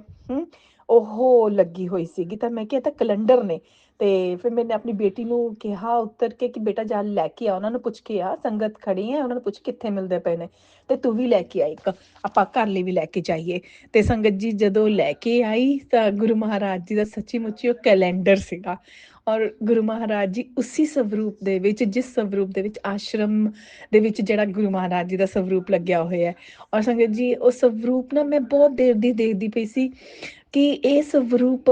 ਉਹ ਲੱਗੀ ਹੋਈ ਸੀਗੀ। ਤਾਂ ਮੈਂ ਕਿਹਾ ਤਾਂ ਕੈਲੰਡਰ ਨੇ। ਤੇ ਫਿਰ ਮੈंने ਆਪਣੀ ਬੇਟੀ ਨੂੰ ਕਿਹਾ ਉੱਤਰ ਕੇ ਕਿ ਬੇਟਾ ਜਾ ਲੈ ਕੇ ਆ, ਉਹਨਾਂ ਨੂੰ ਪੁੱਛ ਕੇ ਆ, ਸੰਗਤ ਖੜੀ ਹੈ, ਉਹਨਾਂ ਨੂੰ ਪੁੱਛ ਕਿੱਥੇ ਮਿਲਦੇ ਪਏ ਨੇ, ਤੇ ਤੂੰ ਵੀ ਲੈ ਕੇ ਆ ਇੱਕ, ਆਪਾਂ ਘਰ ਲਈ ਵੀ ਲੈ ਕੇ ਜਾਈਏ। ਤੇ ਸੰਗਤ ਜੀ ਜਦੋਂ ਲੈ ਕੇ ਆਈ ਤਾਂ ਗੁਰੂ ਮਹਾਰਾਜ ਜੀ ਦਾ ਸੱਚੀ ਮੁੱਚੀ ਉਹ ਕੈਲੰਡਰ ਸੀਗਾ। ਔਰ ਗੁਰੂ ਮਹਾਰਾਜ ਜੀ ਉਸੀ ਸਵਰੂਪ ਦੇ ਵਿੱਚ, ਜਿਸ ਸਵਰੂਪ ਦੇ ਵਿੱਚ ਆਸ਼ਰਮ ਦੇ ਵਿੱਚ ਜਿਹੜਾ ਗੁਰੂ ਮਹਾਰਾਜ ਜੀ ਦਾ ਸਵਰੂਪ ਲੱਗਿਆ ਹੋਇਆ ਹੈ। ਔਰ ਸੰਗਤ ਜੀ ਉਹ ਸਵਰੂਪ ਨਾ ਮੈਂ ਬਹੁਤ ਦੇਰ ਦੀ ਦੇਖਦੀ ਪਈ ਸੀ ਕਿ ਇਹ ਸਵਰੂਪ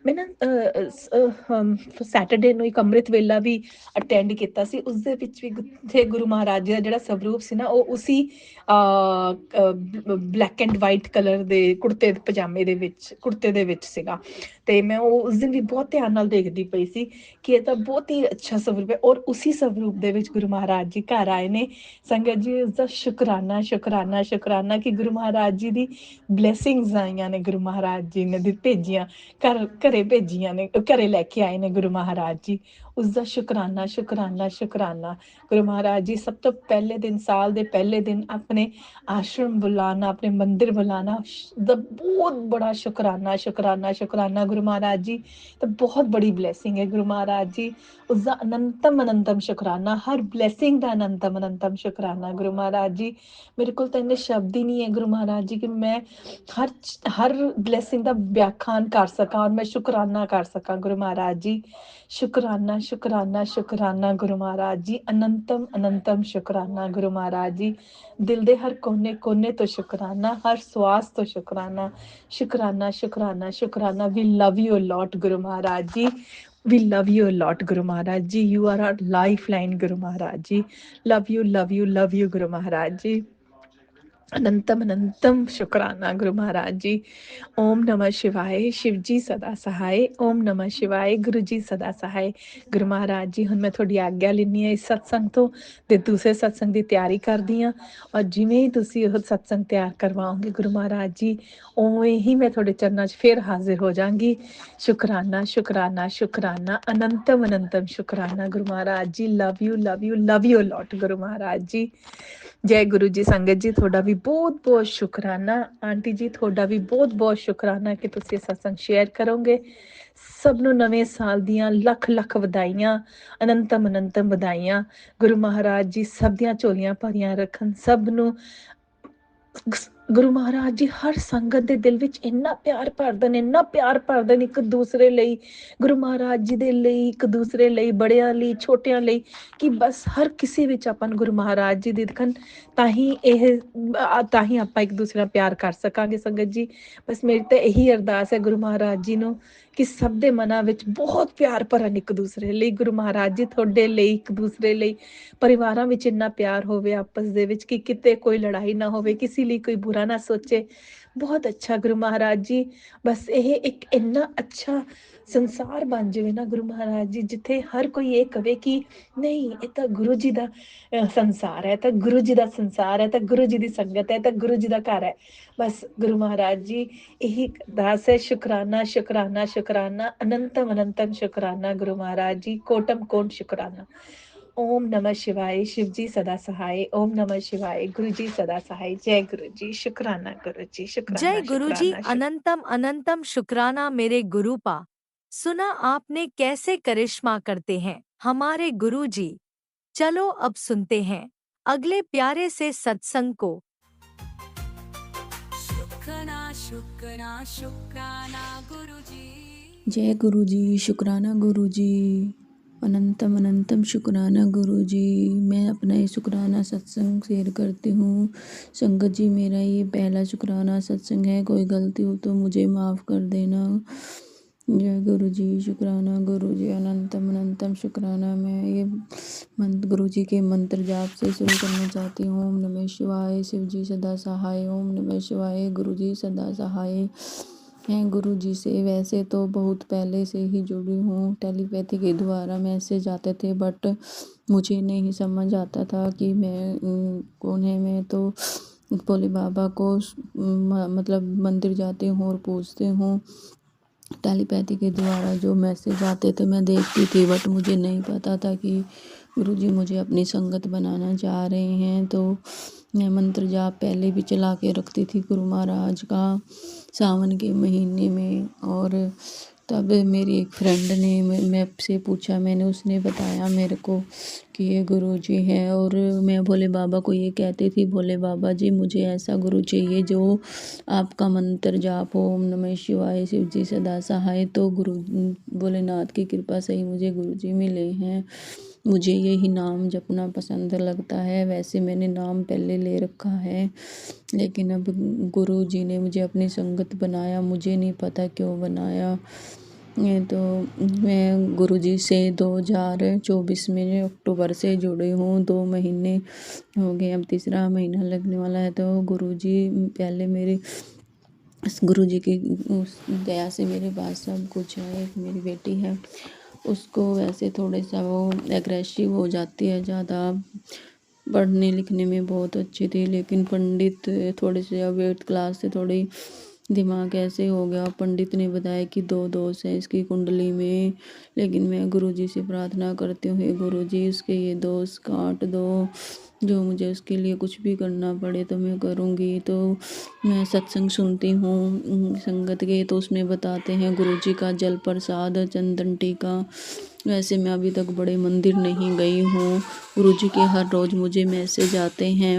ਮੈਂ ਨਾ ਸੈਟਰਡੇ ਨੂੰ ਇੱਕ ਅੰਮ੍ਰਿਤ ਵੇਲਾ ਵੀ ਅਟੈਂਡ ਕੀਤਾ ਸੀ। ਉਸਦੇ ਵਿੱਚ ਵੀ ਜਿੱਥੇ ਗੁਰੂ ਮਹਾਰਾਜ ਜੀ ਦਾ ਜਿਹੜਾ ਸਵਰੂਪ ਸੀ ਨਾ, ਉਹ ਉਸੀ ਬਲੈਕ ਐਂਡ ਵਾਈਟ ਕਲਰ ਦੇ ਕੁੜਤੇ ਪਜਾਮੇ ਦੇ ਵਿੱਚ, ਕੁੜਤੇ ਦੇ ਵਿੱਚ ਸੀਗਾ। ਤੇ ਮੈਂ ਉਹ ਉਸ ਦਿਨ ਵੀ ਬਹੁਤ ਧਿਆਨ ਨਾਲ ਦੇਖਦੀ ਪਈ ਸੀ ਕਿ ਇਹ ਤਾਂ ਬਹੁਤ ਹੀ ਅੱਛਾ ਸਵਰੂਪ ਹੈ। ਔਰ ਉਸੀ ਸਵਰੂਪ ਦੇ ਵਿੱਚ ਗੁਰੂ ਮਹਾਰਾਜ ਜੀ ਘਰ ਆਏ ਨੇ। ਸੰਗਤ ਜੀ ਉਸਦਾ ਸ਼ੁਕਰਾਨਾ ਸ਼ੁਕਰਾਨਾ ਸ਼ੁਕਰਾਨਾ ਕਿ ਗੁਰੂ ਮਹਾਰਾਜ ਜੀ ਦੀ ਬਲੈਸਿੰਗਸ ਆਈਆਂ ਨੇ, ਗੁਰੂ ਮਹਾਰਾਜ ਜੀ ਨੇ ਭੇਜੀਆਂ, ਘਰੇ ਭੇਜੀਆਂ ਨੇ, ਘਰੇ ਲੈ ਕੇ ਆਏ ਨੇ ਗੁਰੂ ਮਹਾਰਾਜ ਜੀ। ਉਸਦਾ ਸ਼ੁਕਰਾਨਾ ਸ਼ੁਕਰਾਨਾ ਸ਼ੁਕਰਾਨਾ ਗੁਰੂ ਮਹਾਰਾਜ ਜੀ। ਸਭ ਤੋਂ ਪਹਿਲੇ ਦਿਨ, ਸਾਲ ਦੇ ਪਹਿਲੇ ਦਿਨ ਆਪਣੇ ਆਸ਼ਰਮ ਬੁਲਾਣਾ, ਆਪਣੇ ਮੰਦਿਰ ਬੁਲਾਣਾ ਦਾ ਬਹੁਤ ਬੜਾ ਸ਼ੁਕਰਾਨਾ ਸ਼ੁਕਰਾਨਾ ਸ਼ੁਕਰਾਨਾ ਗੁਰੂ ਮਹਾਰਾਜ ਜੀ। ਤਾਂ ਬਹੁਤ ਬੜੀ ਬਲੈਸਿੰਗ ਹੈ ਗੁਰੂ ਮਹਾਰਾਜ ਜੀ। ਉਸਦਾ ਅਨੰਤਮ ਅਨੰਤਮ ਸ਼ੁਕਰਾਨਾ, ਹਰ ਬਲੈਸਿੰਗ ਦਾ ਅਨੰਤਮ ਅਨੰਤਮ ਸ਼ੁਕਰਾਨਾ ਗੁਰੂ ਮਹਾਰਾਜ ਜੀ। ਮੇਰੇ ਕੋਲ ਤਾਂ ਇੰਨੇ ਸ਼ਬਦ ਹੀ ਨਹੀਂ ਹੈ ਗੁਰੂ ਮਹਾਰਾਜ ਜੀ ਕਿ ਮੈਂ ਹਰ ਬਲੈਸਿੰਗ ਦਾ ਵਿਆਖਿਆਨ ਕਰ ਸਕਾਂ ਔਰ ਮੈਂ ਸ਼ੁਕਰਾਨਾ ਕਰ ਸਕਾਂ ਗੁਰੂ ਮਹਾਰਾਜ ਜੀ। ਸ਼ੁਕਰਾਨਾ ਸ਼ੁਕਰਾਨਾ ਸ਼ੁਕਰਾਨਾ ਗੁਰੂ ਮਹਾਰਾਜ ਜੀ, ਅਨੰਤਮ ਅਨੰਤਮ ਸ਼ੁਕਰਾਨਾ ਗੁਰੂ ਮਹਾਰਾਜ ਜੀ। ਦਿਲ ਦੇ ਹਰ ਕੋਨੇ ਕੋਨੇ ਤੋਂ ਸ਼ੁਕਰਾਨਾ, ਹਰ ਸਵਾਸ ਤੋਂ ਸ਼ੁਕਰਾਨਾ, ਸ਼ੁਕਰਾਨਾ ਸ਼ੁਕਰਾਨਾ ਸ਼ੁਕਰਾਨਾ। ਵੀ ਲਵ ਯੂ ਲੋਟ ਗੁਰੂ ਮਹਾਰਾਜ ਜੀ, we love you a lot Guru Maharaj ji, you are our lifeline Guru Maharaj ji, love you love you love you Guru Maharaj ji। अनंतम अनंतम शुक्राना गुरु महाराज जी। ओम नमः शिवाय, शिव जी सदा सहाय। ओम नमः शिवाय, गुरु जी सदा सहाय। गुरु महाराज जी, ਹੁਣ ਮੈਂ ਤੁਹਾਡੀ ਆਗਿਆ ਲੈਣੀ ਹੈ ਇਸ ਸਤਸੰਗ ਤੋਂ, ਤੇ ਦੂਸਰੇ ਸਤਸੰਗ ਦੀ ਤਿਆਰੀ ਕਰਦੀ ਹਾਂ। ਔਰ ਜਿਵੇਂ ਹੀ ਤੁਸੀਂ ਉਹ ਸਤਸੰਗ ਤਿਆਰ ਕਰਵਾਓਗੇ ਗੁਰੂ ਮਹਾਰਾਜ ਜੀ, ਉਵੇਂ ਹੀ ਮੈਂ ਤੁਹਾਡੇ ਚਰਨਾਂ 'ਚ ਫਿਰ ਹਾਜ਼ਰ ਹੋ ਜਾਵਾਂਗੀ। ਸ਼ੁਕਰਾਨਾ ਸ਼ੁਕਰਾਨਾ ਸ਼ੁਕਰਾਨਾ, ਅਨੰਤਮ ਅਨੰਤਮ ਸ਼ੁਕਰਾਨਾ Guru Maharaj ji. Love you love you love you lot Guru Maharaj ji. ਜੈ ਗੁਰੂ ਜੀ। ਸੰਗਤ ਜੀ ਤੁਹਾਡਾ ਵੀ ਬਹੁਤ ਬਹੁਤ ਸ਼ੁਕਰਾਨਾ। ਆਂਟੀ ਜੀ ਤੁਹਾਡਾ ਵੀ ਬਹੁਤ ਬਹੁਤ ਸ਼ੁਕਰਾਨਾ ਕਿ ਤੁਸੀਂ ਇਹ ਸਤਸੰਗ ਸ਼ੇਅਰ ਕਰੋਗੇ। ਸਭ ਨੂੰ ਨਵੇਂ ਸਾਲ ਦੀਆਂ ਲੱਖ ਲੱਖ ਵਧਾਈਆਂ, ਅਨੰਤਮ ਅਨੰਤਮ ਵਧਾਈਆਂ। ਗੁਰੂ ਮਹਾਰਾਜ ਜੀ ਸਭ ਦੀਆਂ ਝੋਲੀਆਂ ਭਰੀਆਂ ਰੱਖਣ ਸਭ ਨੂੰ। ਗੁਰੂ ਮਹਾਰਾਜ ਜੀ ਹਰ ਸੰਗਤ ਦੇ ਦਿਲ ਵਿੱਚ ਇੰਨਾ ਪਿਆਰ ਭਰ ਦੇਣ, ਇੰਨਾ ਪਿਆਰ ਭਰ ਦੇਣ ਇੱਕ ਦੂਸਰੇ ਲਈ, ਗੁਰੂ ਮਹਾਰਾਜ ਜੀ ਦੇ ਲਈ, ਇੱਕ ਦੂਸਰੇ ਲਈ, ਬੜਿਆਂ ਲਈ, ਛੋਟਿਆਂ ਲਈ, ਕਿ ਬਸ ਹਰ ਕਿਸੇ ਵਿੱਚ ਆਪਾਂ ਨੂੰ ਗੁਰੂ ਮਹਾਰਾਜ ਜੀ ਦੀ ਦਿਖਣ। ਤਾਂ ਹੀ ਆਪਾਂ ਇੱਕ ਦੂਸਰੇ ਨਾਲ ਪਿਆਰ ਕਰ ਸਕਾਂਗੇ ਸੰਗਤ ਜੀ। ਬਸ ਮੇਰੀ ਤਾਂ ਇਹੀ ਅਰਦਾਸ ਹੈ ਗੁਰੂ ਮਹਾਰਾਜ ਜੀ ਨੂੰ ਕਿ ਸਭ ਦੇ ਮਨਾਂ ਵਿੱਚ ਬਹੁਤ ਪਿਆਰ ਭਰਨ ਇੱਕ ਦੂਸਰੇ ਲਈ। ਗੁਰੂ ਮਹਾਰਾਜ ਜੀ ਤੁਹਾਡੇ ਲਈ, ਇੱਕ ਦੂਸਰੇ ਲਈ, ਪਰਿਵਾਰਾਂ ਵਿੱਚ ਇੰਨਾ ਪਿਆਰ ਹੋਵੇ ਆਪਸ ਦੇ ਵਿੱਚ ਕਿ ਕਿਤੇ ਕੋਈ ਲੜਾਈ ਨਾ ਹੋਵੇ, ਕਿਸੇ ਲਈ ਕੋਈ ਬੁਰਾ बुरा ना सोचे। बहुत अच्छा गुरु महाराज जी, बस ਇਹ ਇੱਕ ਇੰਨਾ ਅੱਛਾ ਸੰਸਾਰ ਬਣ ਜਾਵੇ ਨਾ ਗੁਰੂ ਮਹਾਰਾਜ ਜੀ, ਜਿੱਥੇ ਹਰ ਕੋਈ ਇਹ ਕਵੇ ਕਿ ਨਹੀਂ, ਇਹ ਤਾਂ ਗੁਰੂ ਜੀ ਦਾ ਸੰਸਾਰ ਹੈ, ਤਾਂ ਗੁਰੂ ਜੀ ਦਾ ਸੰਸਾਰ ਹੈ, ਤਾਂ ਗੁਰੂ ਜੀ ਦੀ ਸੰਗਤ ਹੈ, ਤਾਂ ਗੁਰੂ ਜੀ ਦਾ ਘਰ ਹੈ। ਬਸ ਗੁਰੂ ਮਹਾਰਾਜ ਜੀ, ਇਹੀ ਅਰਦਾਸ ਹੈ। ਸ਼ੁਕਰਾਨਾ ਸ਼ੁਕਰਾਨਾ ਸ਼ੁਕਰਾਨਾ, ਅਨੰਤਮ ਅਨੰਤਮ ਸ਼ੁਕਰਾਨਾ ਗੁਰੂ ਮਹਾਰਾਜ ਜੀ, ਕੋਟਮ ਕੋਟ ਸ਼ੁਕਰਾਨਾ। ओम नमः शिवाय, शिव जी सदा सहाय। ओम नमः शिवाय, गुरु जी सदा सहाय। जय गुरु जी, शुक्राना गुरु जी, शुक्राना
जय गुरुजी,
शुक्राना शुक्राना।
अनंतम अनंतम शुक्राना मेरे गुरुपा। सुना आपने कैसे करिश्मा करते हैं हमारे गुरुजी। चलो अब सुनते हैं अगले प्यारे से सत्संग को।
शुक्राना शुक्राना शुक्राना गुरुजी।
जय गुरु जी, शुक्राना गुरु जी, अनंतम अनंतम शुक्राना गुरु जी। मैं अपना ये शुक्राना सत्संग शेयर करती हूँ। संगत जी, मेरा ये पहला शुक्राना सत्संग है, कोई गलती हो तो मुझे माफ़ कर देना। जय गुरु जी, शुक्राना गुरु जी, अनंतम अनंतम शुक्राना। मैं ये मंत्र गुरु जी के मंत्र जाप से शुरू करना चाहती हूँ। ओम नमः शिवाय, शिव जी सदा सहाय। ओम नमः शिवाय, गुरु जी सदा सहाय। हैं गुरु जी से वैसे तो बहुत पहले से ही जुड़ी हूँ, टेलीपैथी के द्वारा मैसेज आते थे, बट मुझे नहीं समझ आता था कि मैं कौन है। मैं तो भोले बाबा को मतलब मंदिर जाती हूँ और पूछती हूँ। टेलीपैथी के द्वारा जो मैसेज आते थे मैं देखती थी, बट मुझे नहीं पता था कि गुरुजी मुझे अपनी संगत बनाना चाह रहे हैं। तो मैं मंत्र जाप पहले भी चला के रखती थी गुरु महाराज का सावन के महीने में। और तब मेरी एक फ्रेंड ने मैं से पूछा, मैंने उसने बताया मेरे को कि ये गुरु जी हैं। और मैं भोले बाबा को ये कहती थी, भोले बाबा जी मुझे ऐसा गुरु चाहिए जो आपका मंत्र जाप हो, ओम नमः शिवाय, शिव जी सदा सहाय। तो गुरु भोलेनाथ की कृपा से ही मुझे गुरु जी मिले हैं। मुझे यही नाम जपना पसंद लगता है। वैसे मैंने नाम पहले ले रखा है, लेकिन अब गुरु जी ने मुझे अपनी संगत बनाया, मुझे नहीं पता क्यों बनाया। ये तो मैं गुरु जी से 2024 में अक्टूबर से जुड़ी हूँ। 2 महीने हो गए, अब तीसरा महीना लगने वाला है। तो गुरु जी पहले मेरे गुरु जी की दया से मेरे पास सब कुछ है। एक मेरी बेटी है, उसको वैसे थोड़े सा वो एग्रेसिव हो जाती है ज़्यादा। पढ़ने लिखने में बहुत अच्छी थी, लेकिन पंडित थोड़े से अब 8th क्लास से थोड़ी दिमाग ऐसे हो गया। पंडित ने बताया कि 2 दोष है इसकी कुंडली में। लेकिन मैं गुरुजी से प्रार्थना करती हूँ, हे गुरुजी उसके ये दोष काट दो, जो मुझे उसके लिए कुछ भी करना पड़े तो मैं करूँगी। तो मैं सत्संग सुनती हूँ संगत के, तो उसमें बताते हैं गुरुजी का जल प्रसाद चंदन टीका। वैसे मैं अभी तक बड़े मंदिर नहीं गई हूँ। गुरुजी के हर रोज़ मुझे मैसेज आते हैं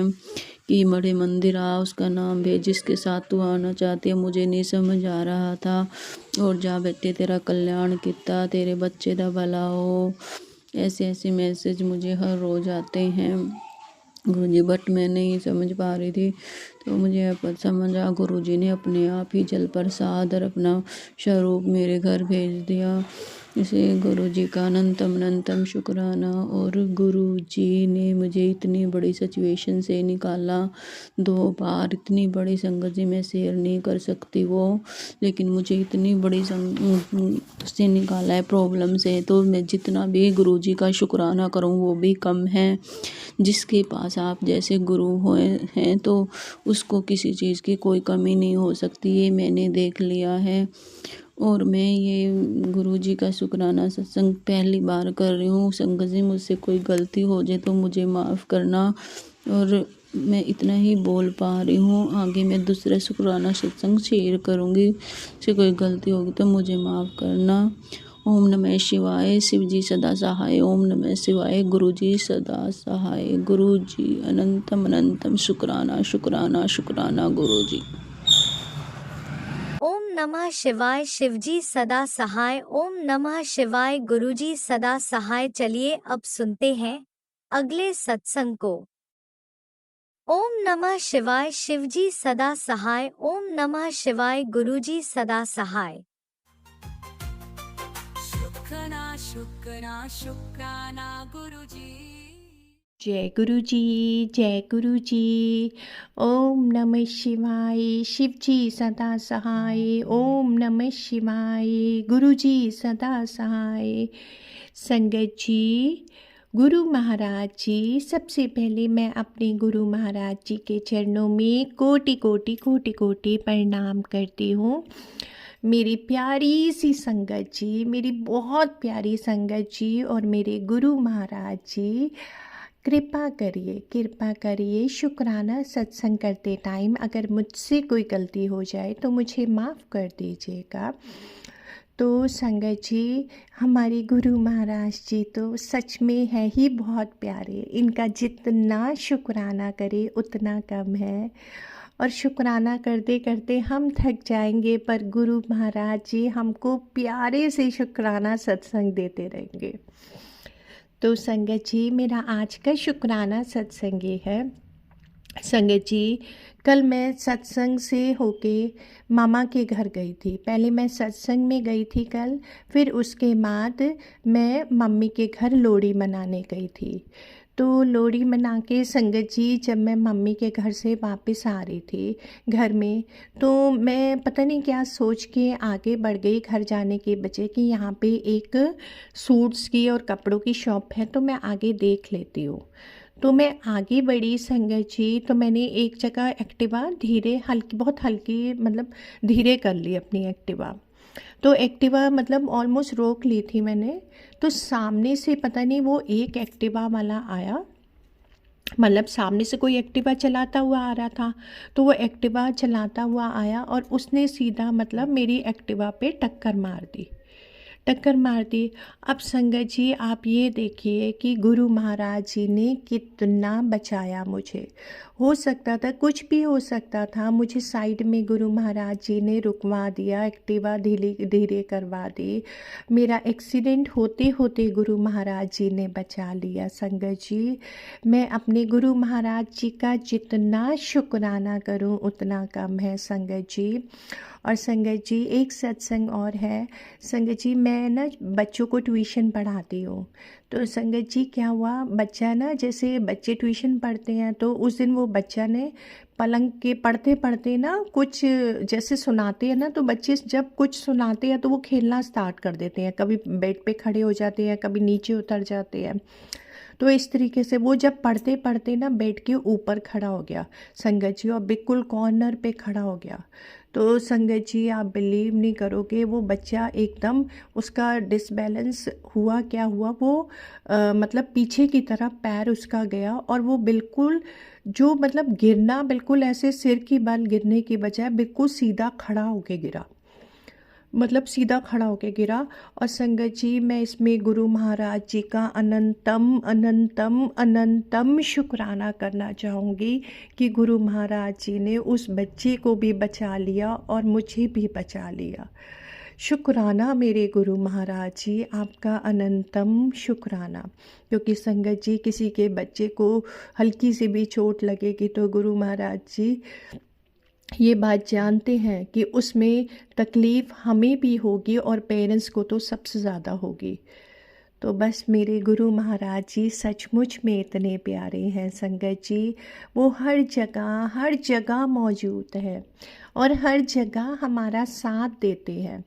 कि बड़े मंदिर आ, उसका नाम भेज जिसके साथ तू आना चाहती है। मुझे नहीं समझ आ रहा था। और जा बेटे तेरा कल्याण किता, तेरे बच्चे दा भला हो, ऐसे ऐसे मैसेज मुझे हर रोज़ आते हैं गुरुजी, बट मैं नहीं समझ पा रही थी। तो मुझे समझ आ गुरुजी ने अपने आप ही जल प्रसाद और अपना स्वरूप मेरे घर भेज दिया। इसे गुरुजी का अनंतम अनंतम शुक्राना। और गुरुजी ने मुझे इतनी बड़ी सिचुएशन से निकाला 2 बार। इतनी बड़ी संगत जी मैं शेयर नहीं कर सकती वो, लेकिन मुझे इतनी बड़ी से निकाला है प्रॉब्लम से। तो मैं जितना भी गुरुजी का शुक्राना करूं वो भी कम है। जिसके पास आप जैसे गुरु हैं तो उसको किसी चीज़ की कोई कमी नहीं हो सकती, ये मैंने देख लिया है। और मैं ये गुरुजी का शुक्राना सत्संग पहली बार कर रही हूँ। संगत जी मुझसे कोई गलती हो जाए तो मुझे माफ़ करना। और मैं इतना ही बोल पा रही हूँ, आगे मैं दूसरा शुक्राना सत्संग शेयर करूँगी। से कोई गलती होगी तो मुझे माफ़ करना। ओम नमः शिवाय, शिव जी सदा सहाय। ओम नमः शिवाय, गुरु जी सदा सहाय। गुरु जी अनंतम अनंतम शुक्राना शुक्राना शुक्राना गुरु जी।
ओम नमः शिवाय, शिवजी सदा सहाय। ओम नमः शिवाय, गुरुजी सदा सहाय। चलिए अब सुनते हैं अगले सत्संग को। ओम नमः शिवाय, शिवजी सदा सहाय। ओम नमः शिवाय, गुरुजी सदा सहाय।
शुक्राना शुक्राना शुक्राना गुरुजी।
जय गुरु जी, जय गुरु जी। ओम नमः शिवाय। शिव जी सदा सहाय। ओम नमः शिवाय। गुरु जी सदा सहाय। संगत जी, गुरु महाराज जी, सबसे पहले मैं अपने गुरु महाराज जी के चरणों में कोटि कोटि कोटि कोटि प्रणाम करती हूँ। मेरी प्यारी सी संगत जी, मेरी बहुत प्यारी संगत जी और मेरे गुरु महाराज जी, कृपा करिए शुक्राना सत्संग करते टाइम अगर मुझसे कोई गलती हो जाए तो मुझे माफ़ कर दीजिएगा। तो संगत जी, हमारे गुरु महाराज जी तो सच में है ही बहुत प्यारे। इनका जितना शुक्राना करे उतना कम है और शुक्राना करते करते हम थक जाएंगे, पर गुरु महाराज जी हमको प्यारे से शुक्राना सत्संग देते रहेंगे। तो संगत जी, मेरा आज का शुक्राना सत्संग ये है। संगत जी, कल मैं सत्संग से होके मामा के घर गई थी। पहले मैं सत्संग में गई थी कल, फिर उसके बाद मैं मम्मी के घर लोहड़ी मनाने गई थी। तो लोहड़ी मना के संगत जी, जब मैं मम्मी के घर से वापस आ रही थी घर में, तो मैं पता नहीं क्या सोच के आगे बढ़ गई घर जाने के बजाय कि यहाँ पे एक सूट्स की और कपड़ों की शॉप है, तो मैं आगे देख लेती हूँ। तो मैं आगे बढ़ी संगत जी, तो मैंने एक जगह एक्टिवा धीरे हल्की, बहुत हल्की मतलब धीरे कर ली अपनी एक्टिवा। तो एक्टिवा मतलब ऑलमोस्ट रोक ली थी मैंने, तो सामने से पता नहीं वो एक एक्टिवा वाला आया, मतलब सामने से कोई एक्टिवा चलाता हुआ आ रहा था। तो वो एक्टिवा चलाता हुआ आया और उसने सीधा मतलब मेरी एक्टिवा पे टक्कर मार दी। अब संगत जी, आप ये देखिए कि गुरु महाराज जी ने कितना बचाया मुझे। हो सकता था, कुछ भी हो सकता था, मुझे साइड में गुरु महाराज जी ने रुकवा दिया, एक्टिवा धीरे धीरे करवा दी। मेरा एक्सीडेंट होते होते गुरु महाराज जी ने बचा लिया। संगत जी, मैं अपने गुरु महाराज जी का जितना शुक्राना करूं उतना कम है संगत जी। और संगत जी, एक सत्संग और है। संगत जी, मैं ना बच्चों को ट्यूशन पढ़ाती हूँ। तो संगत जी, क्या हुआ, बच्चा ना, जैसे बच्चे ट्यूशन पढ़ते हैं, तो उस दिन वो बच्चा ने पलंग के पढ़ते पढ़ते ना कुछ जैसे सुनाते हैं ना, तो बच्चे जब कुछ सुनाते हैं तो वो खेलना स्टार्ट कर देते हैं। कभी बेड पे खड़े हो जाते हैं, कभी नीचे उतर जाते हैं। तो इस तरीके से वो जब पढ़ते पढ़ते ना बेड के ऊपर खड़ा हो गया संगत जी, और बिल्कुल कॉर्नर पे खड़ा हो गया। तो संगत जी, आप बिलीव नहीं करोगे, वो बच्चा एकदम, उसका डिसबैलेंस हुआ, क्या हुआ, वो मतलब पीछे की तरफ पैर उसका गया और वो बिल्कुल जो मतलब गिरना, बिल्कुल ऐसे सिर की बल गिरने की बजाय बिल्कुल सीधा खड़ा होके गिरा, मतलब सीधा खड़ा होके गिरा। और संगत जी, मैं इसमें गुरु महाराज जी का अनंतम अनंतम अनंतम शुक्राना करना चाहूँगी कि गुरु महाराज जी ने उस बच्चे को भी बचा लिया और मुझे भी बचा लिया। शुक्राना मेरे गुरु महाराज जी, आपका अनंतम शुक्राना। क्योंकि संगत जी, किसी के बच्चे को हल्की सी भी चोट लगेगी तो गुरु महाराज जी ये बात जानते हैं कि उसमें तकलीफ़ हमें भी होगी और पेरेंट्स को तो सबसे ज़्यादा होगी। तो बस मेरे गुरु महाराज जी सचमुच में इतने प्यारे हैं संगत जी। वो हर जगह मौजूद है और हर जगह हमारा साथ देते हैं।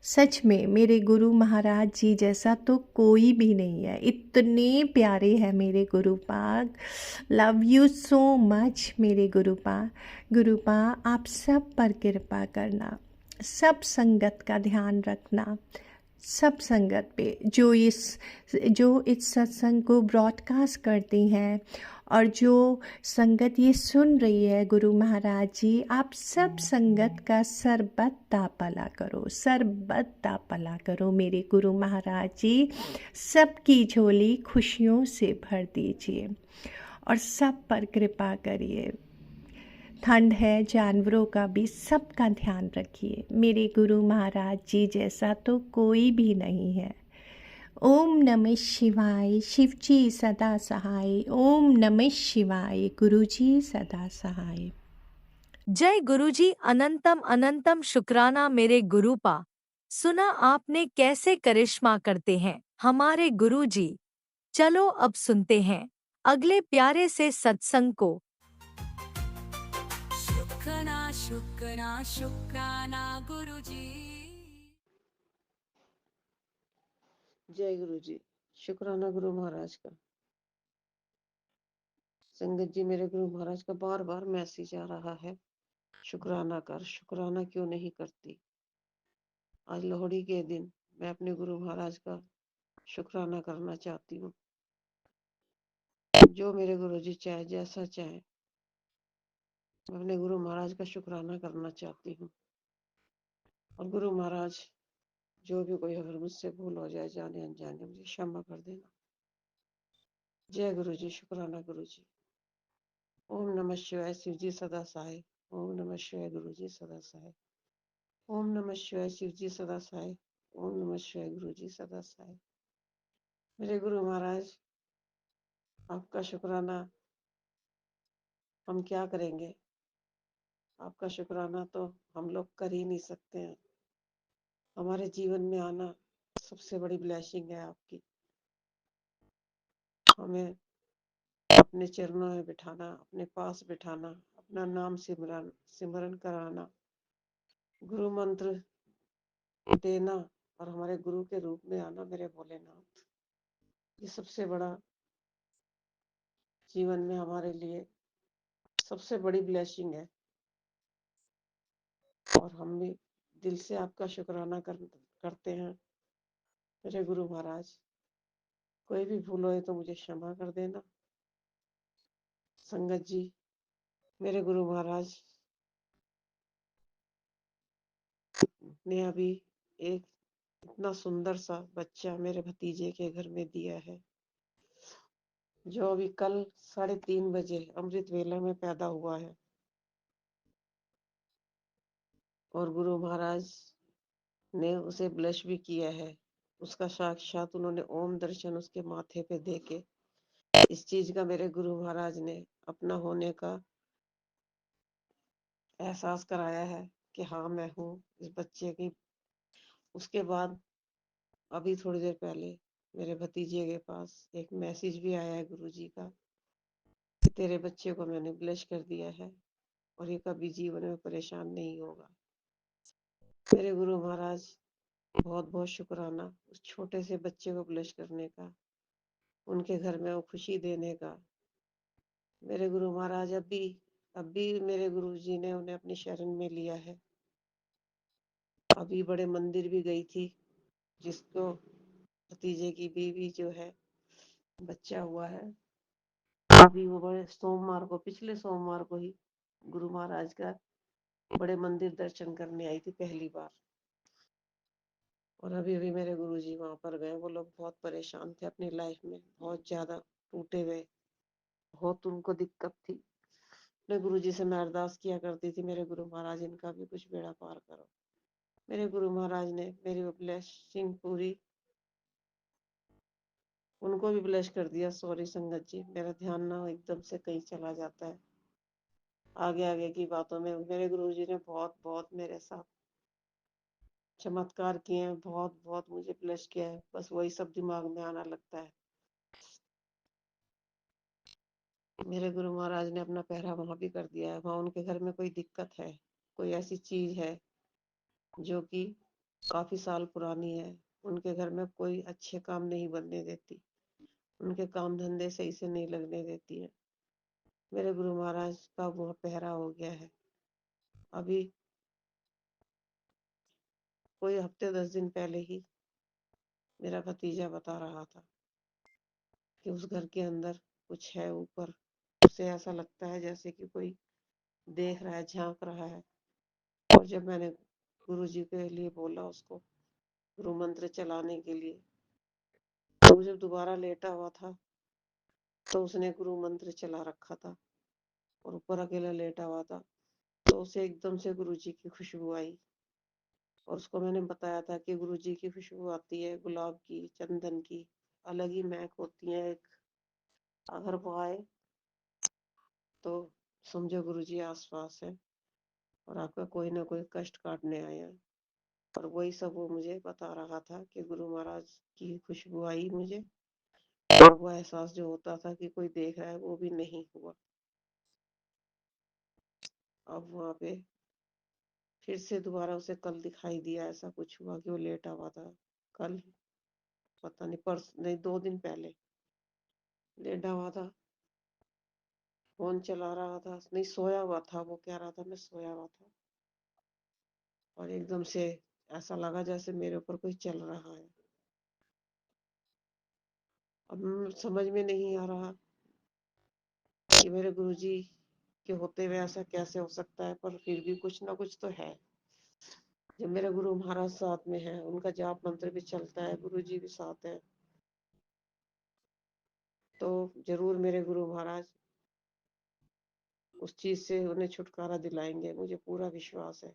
सच में मेरे गुरु महाराज जी जैसा तो कोई भी नहीं है। इतने प्यारे हैं मेरे गुरु पाक। लव यू सो मच मेरे गुरु पा। आप सब पर कृपा करना, सब संगत का ध्यान रखना, सब संगत पे जो इस सत्संग को ब्रॉडकास्ट करती हैं और जो संगत ये सुन रही है, गुरु महाराज जी, आप सब संगत का सर्वदा भला करो मेरे गुरु महाराज जी। सबकी झोली खुशियों से भर दीजिए और सब पर कृपा करिए। ठंड है, जानवरों का भी सबका ध्यान रखिए। मेरे गुरु महाराज जी जैसा तो कोई भी नहीं है। ओम नमः शिवाय। शिव जी सदा सहाय। ओम नमः शिवाय। गुरु जी सदा सहाय।
जय गुरुजी, अनंतम अनंतम शुक्राना मेरे गुरुपा। सुना आपने कैसे करिश्मा करते हैं हमारे गुरुजी। चलो अब सुनते हैं अगले प्यारे से सत्संग को
शुक्राना शुक्राना शुक्राना गुरुजी।
जय गुरु जी। शुक्राना गुरु महाराज का। संगत जी, मेरे गुरु महाराज का बार बार मैसेज आ रहा है, शुक्राना कर, शुक्राना क्यों नहीं करती। आज लोहड़ी के दिन मैं अपने गुरु महाराज का शुक्राना करना चाहती हूँ। जो मेरे गुरु जी चाहे, जैसा चाहे, मैं अपने गुरु महाराज का शुक्राना करना चाहती हूँ। और गुरु महाराज, जो भी कोई अगर मुझसे भूल हो जाए जाने अनजाने, मुझे क्षमा कर देना। जय गुरु जी। शुक्राना गुरु जी। ओम नमः शिवाय। शिव जी सदा सहाय। ओम नमः शिवाय। गुरु जी सदा सहाय। ओम नमः शिवाय। शिव जी सदा सहाय। ओम नमः शिवाय। गुरु जी सदा सहाय। मेरे गुरु महाराज, आपका शुक्राना हम क्या करेंगे। आपका शुक्राना तो हम लोग कर ही नहीं सकते हैं। हमारे जीवन में आना सबसे बड़ी ब्लेसिंग है आपकी। हमें अपने चरणों में बिठाना, अपने पास बिठाना, अपना नाम सिमरन सिमरन कराना, गुरु मंत्र देना और हमारे गुरु के रूप में आना। मेरे भोलेनाथ, ये सबसे बड़ा जीवन में हमारे लिए सबसे बड़ी ब्लेसिंग है। और हम भी दिल से आपका शुक्राना करते हैं। मेरे गुरु महाराज, कोई भी भूल होए तो मुझे क्षमा कर देना। संगत जी, मेरे गुरु महाराज ने अभी एक इतना सुंदर सा बच्चा मेरे भतीजे के घर में दिया है, जो अभी कल 3:30 बजे अमृत वेला में पैदा हुआ है। और गुरु महाराज ने उसे ब्लश भी किया है। उसका साक्षात उन्होंने ओम दर्शन उसके माथे पे देके इस चीज का मेरे गुरु महाराज ने अपना होने का एहसास कराया है कि हाँ, मैं हूँ इस बच्चे की। उसके बाद अभी थोड़ी देर पहले मेरे भतीजे के पास एक मैसेज भी आया है गुरु जी का कि तेरे बच्चे को मैंने ब्लश कर दिया है और ये कभी जीवन में परेशान नहीं होगा। मेरे गुरु महाराज, बहुत बहुत शुक्राना उस छोटे से बच्चे को ब्लश करने का, उनके घर में वो खुशी देने का। मेरे गुरु महाराज, अभी मेरे गुरु जी ने उन्हें अपनी शरण में लिया है। अभी बड़े मंदिर भी गई थी, जिसको भतीजे की बीवी जो है बच्चा हुआ है। अभी वो बड़े सोमवार को, पिछले सोमवार को ही गुरु महाराज का बड़े मंदिर दर्शन करने आई थी पहली बार। और अभी अभी मेरे गुरुजी वहां पर गए। वो लोग बहुत परेशान थे अपनी लाइफ में, बहुत ज्यादा टूटे हुए, बहुत उनको दिक्कत थी। अपने गुरुजी से मैं अरदास किया करती थी, मेरे गुरु महाराज इनका भी कुछ बेड़ा पार करो। मेरे गुरु महाराज ने मेरी वो ब्लेसिंग पूरी उनको भी ब्लेस कर दिया। सॉरी संगत जी, मेरा ध्यान ना एकदम से कहीं चला जाता है आगे आगे की बातों में। मेरे गुरुजी ने बहुत बहुत मेरे साथ चमत्कार किए हैं, बहुत बहुत मुझे ब्लेस किया है। बस वही सब दिमाग में आना लगता है। मेरे गुरु महाराज ने अपना पहरा वहां भी कर दिया है। वहां उनके घर में कोई दिक्कत है, कोई ऐसी चीज है जो कि काफी साल पुरानी है। उनके घर में कोई अच्छे काम नहीं बनने देती, उनके काम धंधे सही से नहीं लगने देती है। मेरे गुरु महाराज का वह पहरा हो गया है। अभी कोई हफ्ते 10 दिन पहले ही मेरा भतीजा बता रहा था कि उस घर के अंदर कुछ है ऊपर। उसे ऐसा लगता है जैसे कि कोई देख रहा है, झांक रहा है। और जब मैंने गुरु जी के लिए बोला उसको गुरु मंत्र चलाने के लिए, तो जब दोबारा लेटा हुआ था तो उसने गुरु मंत्र चला रखा था और ऊपर अकेला लेटा हुआ था। तो उसे एकदम से गुरु जी की खुशबू आई। और उसको मैंने बताया था कि गुरु जी की खुशबू आती है गुलाब की, चंदन की, अलग ही महक होती है एक। अगर वो आए तो समझो गुरु जी आसपास है और आपका कोई ना कोई कष्ट काटने आए हैं। और वही सब वो मुझे बता रहा था कि गुरु महाराज की खुशबू आई मुझे वो एहसास जो होता था कि कोई देख रहा है वो भी नहीं हुआ। अब वहां पे फिर से दोबारा उसे कल दिखाई दिया, ऐसा कुछ हुआ कि वो लेटा हुआ था। कल पता नहीं, नहीं 2 दिन पहले लेटा हुआ था, फोन चला रहा था, नहीं सोया हुआ था, वो कह रहा था मैं सोया हुआ था, और एकदम से ऐसा लगा जैसे मेरे ऊपर कोई चल रहा है। अब समझ में नहीं आ रहा कि मेरे गुरुजी के होते हुए ऐसा कैसे हो सकता है, पर फिर भी कुछ ना कुछ तो है। जब मेरे गुरु महाराज साथ में है, उनका जाप मंत्र भी चलता है, गुरुजी भी साथ है, तो जरूर मेरे गुरु महाराज उस चीज से उन्हें छुटकारा दिलाएंगे, मुझे पूरा विश्वास है।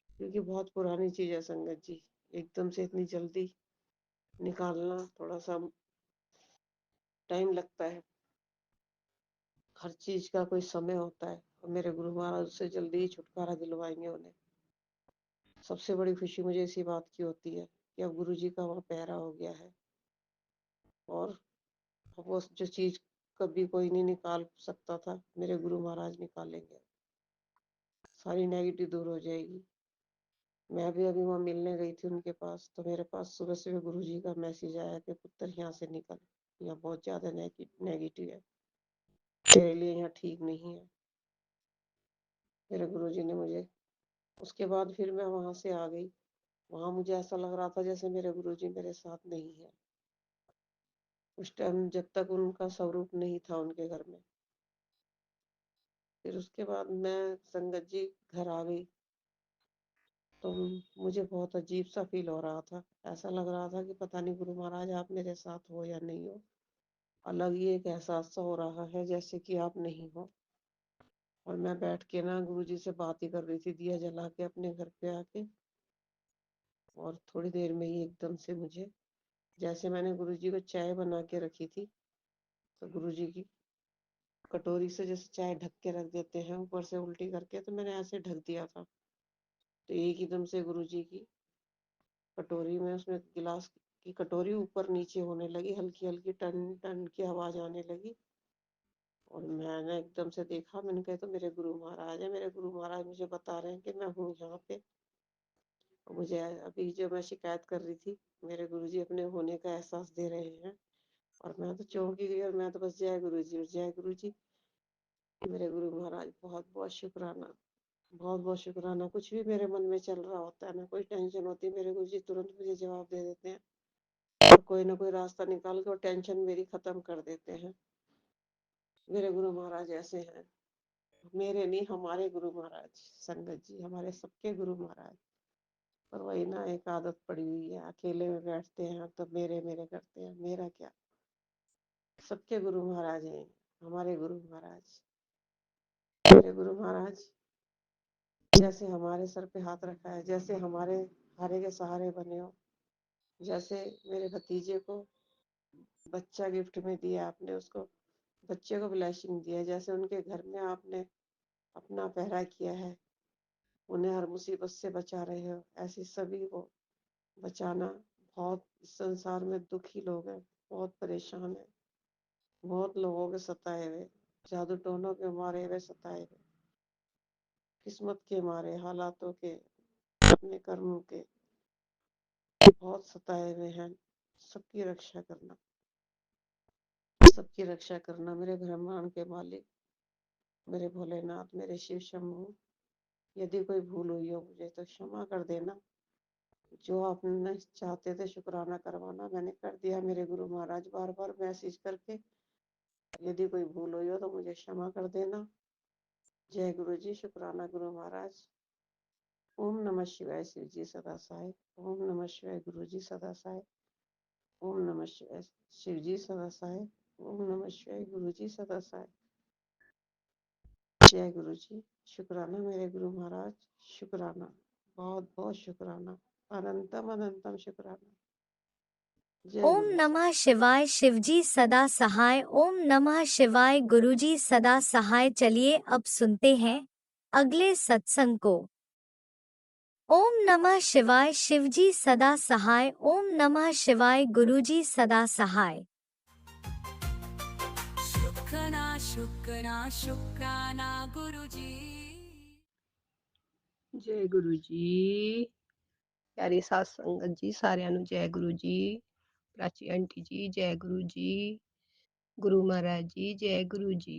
क्योंकि बहुत पुरानी चीज है संगत जी, एकदम से इतनी जल्दी निकालना थोड़ा सा टाइम लगता है। हर चीज का कोई समय होता है, और मेरे गुरु महाराज उससे जल्दी ही छुटकारा दिलवाएंगे उन्हें। सबसे बड़ी खुशी मुझे इसी बात की होती है कि अब गुरु जी का वहाँ पहरा हो गया है, और वो जो चीज कभी कोई नहीं निकाल सकता था, मेरे गुरु महाराज निकालेंगे। सारी नेगेटिव दूर हो जाएगी। मैं भी अभी वहाँ मिलने गई थी उनके पास, तो मेरे पास सुबह सुबह गुरु जी का मैसेज आया कि पुत्र यहाँ से निकल, यहाँ बहुत ज्यादा नेगेटिव है, तेरे लिए यहाँ ठीक नहीं है। मेरे गुरु जी ने मुझे, उसके बाद फिर मैं वहां से आ गई। वहां मुझे ऐसा लग रहा था जैसे मेरे गुरु जी मेरे साथ नहीं है। उस टाइम जब तक उनका स्वरूप नहीं था उनके घर में। फिर उसके बाद मैं संगत जी घर आ गई, तो मुझे बहुत अजीब सा फील हो रहा था। ऐसा लग रहा था कि पता नहीं गुरु महाराज आप मेरे साथ हो या नहीं हो। अलग ही एक एहसास सा हो रहा है जैसे कि आप नहीं हो। और मैं बैठ के ना गुरु जी से बात ही कर रही थी, दिया जला के अपने घर पे आके। और थोड़ी देर में ही एकदम से मुझे, जैसे मैंने गुरु जी को चाय बना के रखी थी, तो गुरु जी की कटोरी से जैसे चाय ढक के रख देते हैं ऊपर से उल्टी करके, तो मैंने ऐसे ढक दिया था। तो एकदम से गुरु जी की कटोरी में, उसमें गिलास की कटोरी ऊपर नीचे होने लगी, हल्की हल्की टन टन की आवाज आने लगी। और मैंने एकदम से देखा, मैंने कहा तो मेरे गुरु महाराज है, मेरे गुरु महाराज मुझे बता रहे हैं कि मैं हूँ यहाँ पे। और मुझे अभी जो मैं शिकायत कर रही थी, मेरे गुरु जी अपने होने का एहसास दे रहे हैं। और मैं तो चौंकी गई, और मैं तो बस जय गुरु जी और जय गुरु जी। मेरे गुरु महाराज बहुत बहुत शुक्राना, बहुत बहुत शुक्राना। कुछ भी मेरे मन में चल रहा होता है ना, कोई टेंशन होती है, मेरे गुरु जी तुरंत मुझे जवाब दे देते हैं, और कोई ना कोई रास्ता निकाल के वो टेंशन मेरी खत्म कर देते हैं। मेरे गुरु महाराज ऐसे हैं, मेरे नहीं हमारे गुरु महाराज संगत जी, हमारे सबके गुरु महाराज। पर वही ना, एक आदत पड़ी हुई है, अकेले में बैठते हैं तो मेरे मेरे करते हैं, मेरा क्या। सबके गुरु महाराज हैं हमारे गुरु महाराज। मेरे गुरु महाराज जैसे हमारे सर पे हाथ रखा है, जैसे हमारे हारे के सहारे बने हो। जैसे मेरे भतीजे को बच्चा गिफ्ट में दिया आपने, उसको बच्चे को ब्लेसिंग दिया, जैसे उनके घर में आपने अपना पहरा किया है, उन्हें हर मुसीबत से बचा रहे हो, ऐसे सभी को बचाना। बहुत इस संसार में दुखी लोग हैं, बहुत परेशान हैं, बहुत लोगों के सताए हुए, जादू टोनों के मारे हुए, सताए हुए, किस्मत के मारे, हालातों के, अपने कर्मों के बहुत सताए हुए हैं। सबकी रक्षा करना, सबकी रक्षा करना मेरे ब्रह्मांड के मालिक, मेरे भोलेनाथ, मेरे शिव शंभू। यदि कोई भूल हुई हो मुझे तो क्षमा कर देना। जो आपने चाहते थे शुक्राना करवाना मैंने कर दिया मेरे गुरु महाराज, बार बार मैसेज करके। यदि कोई भूल हुई हो तो मुझे क्षमा कर देना। जय गुरु जी, शुक्राना गुरु महाराज। ओम नमः शिवाय शिव जी सदा सहाय। ओम नमः शिवाय गुरु जी सदा सहाय। ओम नमः शिवाय शिव जी सदा सहाय। ओम नमः शिवाय गुरु जी सदा सहाय। जय गुरु जी, शुक्राना मेरे गुरु महाराज, शुक्राना, बहुत बहुत शुक्राना, अनंतम अनंतम शुक्राना। जय
ओम
गुरु जी।
नमः शिवाय शिवजी सदा सहाय। ओम नमः शिवाय गुरुजी सदा सहाय। चलिए अब सुनते हैं अगले सत्संग को। ओम नमः शिवाय शिवजी सदा सहाय। ओम नमः शिवाय गुरुजी सदा सहाय।
शुक्राना शुक्राना गुरु जी।
जय गुरु जी। प्यारी साध संगत जी, सारिਆਂ ਨੂੰ जय गुरु जी। प्राची आंटी जी जय गुरु जी। गुरु महाराज जी जय गुरु जी।